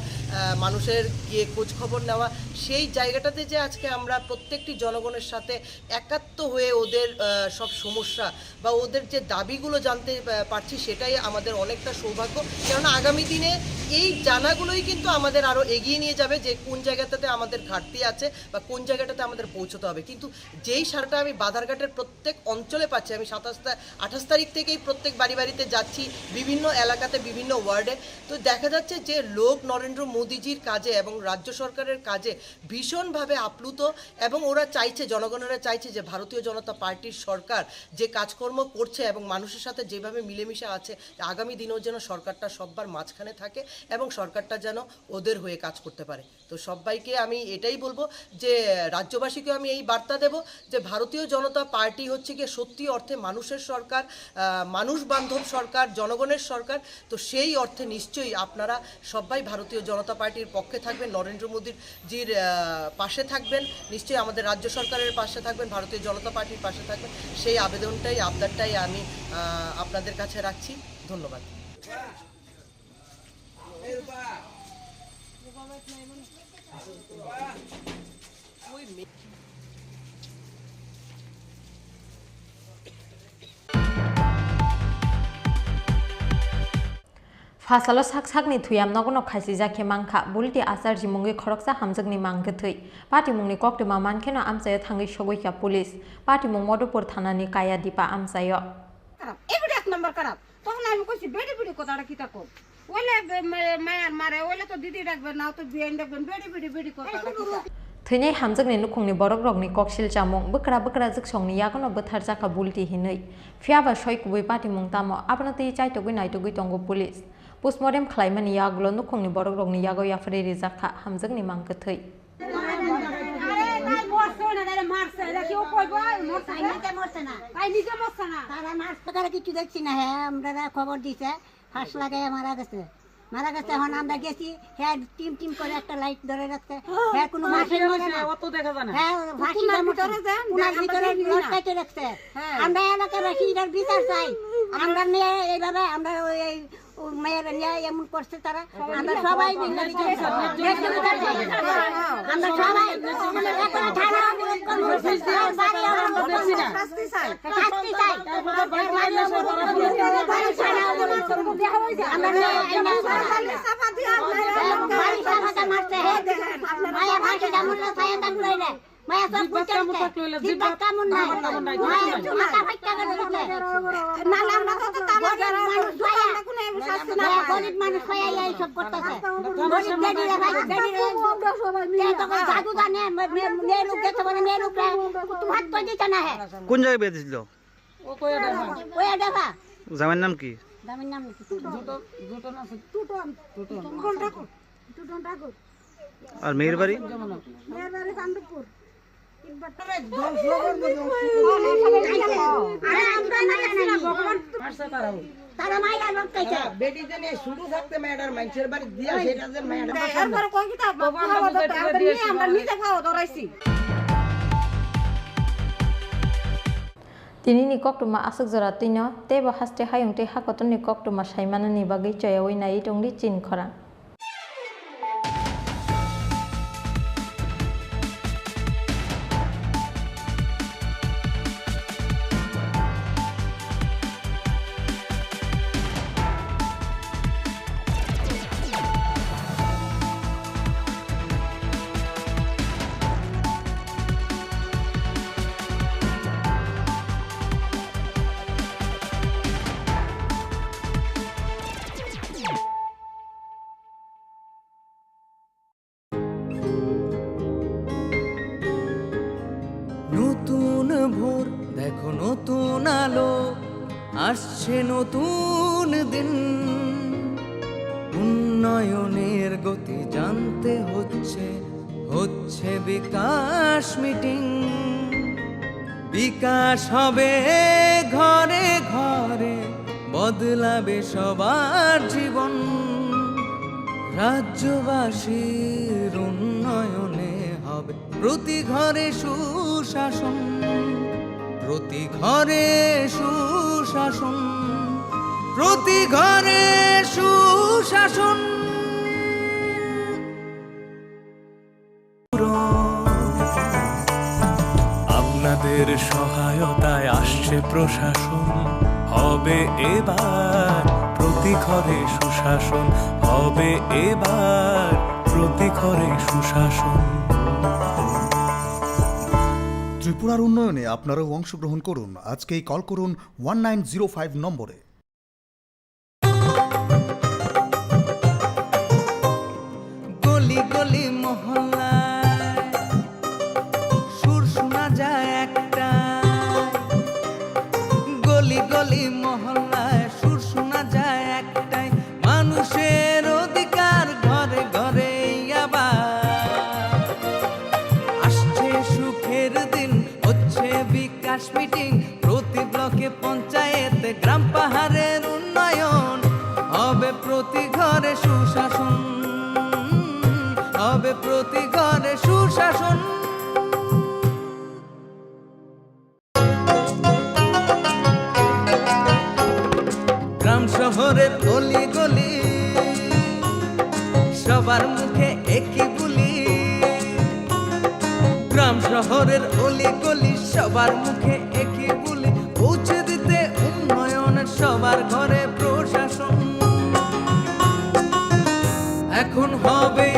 Speaker 6: মানুষের গিয়ে খোঁজখবর নেওয়া। সেই জায়গাটাতে যে আজকে আমরা প্রত্যেকটি জনগণের সাথে একাত্ম হয়ে ওদের সব সমস্যা বা ওদের যে দাবিগুলো জানতে পারছি, সেটাই আমাদের অনেকটা সৌভাগ্য। কেননা আগামী দিনে এই জানাগুলোই কিন্তু আমাদের আরও এগিয়ে নিয়ে যাবে যে কোন জায়গাটাতে আমাদের ঘাটতি আছে বা কোন জায়গাটাতে আমাদের পৌঁছতে হবে। কিন্তু যেই সারটা আমি বাধারঘাটের প্রত্যেক অঞ্চলে পাচ্ছি, আমি 28 তারিখ থেকেই প্রত্যেক বাড়িতে যাচ্ছি, বিভিন্ন এলাকাতে বিভিন্ন ওয়ার্ডে, তো দেখা যাচ্ছে যে লোক নরেন্দ্র মোদীজির কাজে এবং রাজ্য সরকারের কাজে ভীষণভাবে আপ্লুত এবং ওরা চাইছে, জনগণেরা চাইছে যে ভারতীয় জনতা পার্টির সরকার যে কাজকর্ম করছে এবং মানুষের সাথে যেভাবে মিলেমিশে আছে, আগামী দিনেও যেন সরকারটা সববার মাঝখানে থাকে এবং সরকারটা যেন ওদের হয়ে কাজ করতে পারে। তো সবাইকে আমি এটাই বলবো যে রাজ্যবাসীকে আমি এই বার্তা দেব যে ভারতীয় জনতা পার্টি হচ্ছে গিয়ে সত্যি অর্থে মানুষের সরকার, মানুষ বান্ধব সরকার, জনগণের সরকার। তো সেই অর্থে নিশ্চয়ই আপনারা সবাই ভারতীয় জনতা পার্টির পক্ষে থাকবেন, নরেন্দ্র মোদীজির পাশে থাকবেন, নিশ্চয়ই আমাদের রাজ্য সরকারের পাশে থাকবেন, ভারতীয় জনতা পার্টির পাশে থাকবেন। সেই আবেদনটাই, আবদারটাই আমি আপনাদের কাছে রাখছি। ধন্যবাদ।
Speaker 4: Fasalo sak-sakni thuyam nogono khaisi jake mangkha bulti asar jimungi khoroksa hamjakni mangkhathoi pati mungni koktuma mankheno amsayo thangi sogoika police pati mung modopur thanani kaya dipa amsayo
Speaker 1: এগুলো এক নম্বর খারাপ। তখন আমি কইছি বেড়ি বেড়ি কথাটা কি তা কর ওলে মায়ার মারে ওলে তো দিদি রাখবে না তো বিয়ান রাখবেন বেড়ি বেড়ি বেড়ি কথাটা কি তা
Speaker 4: थैनाय हामजोगनि लुखुंनि बरक रगनि ककसिल चामुं बोक्रा जोगसंनि यागनो बोथार जाका बुलति हिनै फियाबा सयकुबै पाटिमुं तामो आपनातै चाइतगै नायतगै तंगो पुलिस पोस्टमर्टेम खालायमानि यागलो लुखुंनि बरक रगनि यागो याफ्रे रिजाखा हामजोगनि मांगथै
Speaker 7: কিছু দেখছি না। হ্যাঁ আমরা খবর দিছে ফাঁস লাগাই মারা গেছে এখন আমরা গেছি। হ্যাঁ টিম করে একটা লাইট ধরে রাখছে। হ্যাঁ কোনো ভিতরে রাখছে। আমরা এলাকাবাসী এটার বিচার চাই। আমরা নিয়ে এইভাবে আমরা মেয়েরা নিয়ে এমন করছে তারা। আমরা সবাই মায়া সব কেমন নাই গরিব মানুষ সব করতেছে।
Speaker 22: কোন জায়গায় বিয়ে দিছিল? জামাইয়ের নাম কি? আর মেয়ের বাড়ি?
Speaker 4: Tinini koktuma asuk zora tino tebo haste hayungte hakotoni koktuma saimanani bagi choyawi nai tongdi chin khora
Speaker 20: নতুন ভোর দেখো নতুন আলো আসছে নতুন দিন উন্নয়নের গতি জানতে হচ্ছে বিকাশ মিটিং বিকাশ হবে ঘরে ঘরে বদলাবে সবার জীবন রাজ্যবাসীর উন্নয়নে হবে প্রতি ঘরে সুশাসন প্রতি ঘরে সুশাসন।
Speaker 8: আপনাদের সহায়তায় আসছে প্রশাসন, হবে এবার প্রতি ঘরে সুশাসন, হবে এবার প্রতি ঘরে সুশাসন।
Speaker 3: ত্রিপুরার উন্নয়নে আপনারাও অংশগ্রহণ করুন। আজকেই কল করুন 1905 নম্বরে।
Speaker 20: গলি গলি মহল্লায় সুর শোনা যায় একটা, গলি গলি মহল্লায় সুর শোনা যায় একটাই, মানুষের অধিকার ঘরে ঘরে আবার আসছে সুখের দিন, হচ্ছে বিকাশ মিটিং, প্রতি ব্লকে পঞ্চায়েতে গ্রাম পাহাড়ের উন্নয়ন, হবে প্রতি ঘরে সুশাসন, হবে প্রতি ঘরে সুশাসন। গ্রাম শহরের অলি গলি সবার মুখে একই বুলি, গ্রাম শহরের অলি গলি সবার মুখে একই বুলি, পৌঁছে দিতে উন্নয়নের সবার ঘরে প্রশাসন। এখন হবে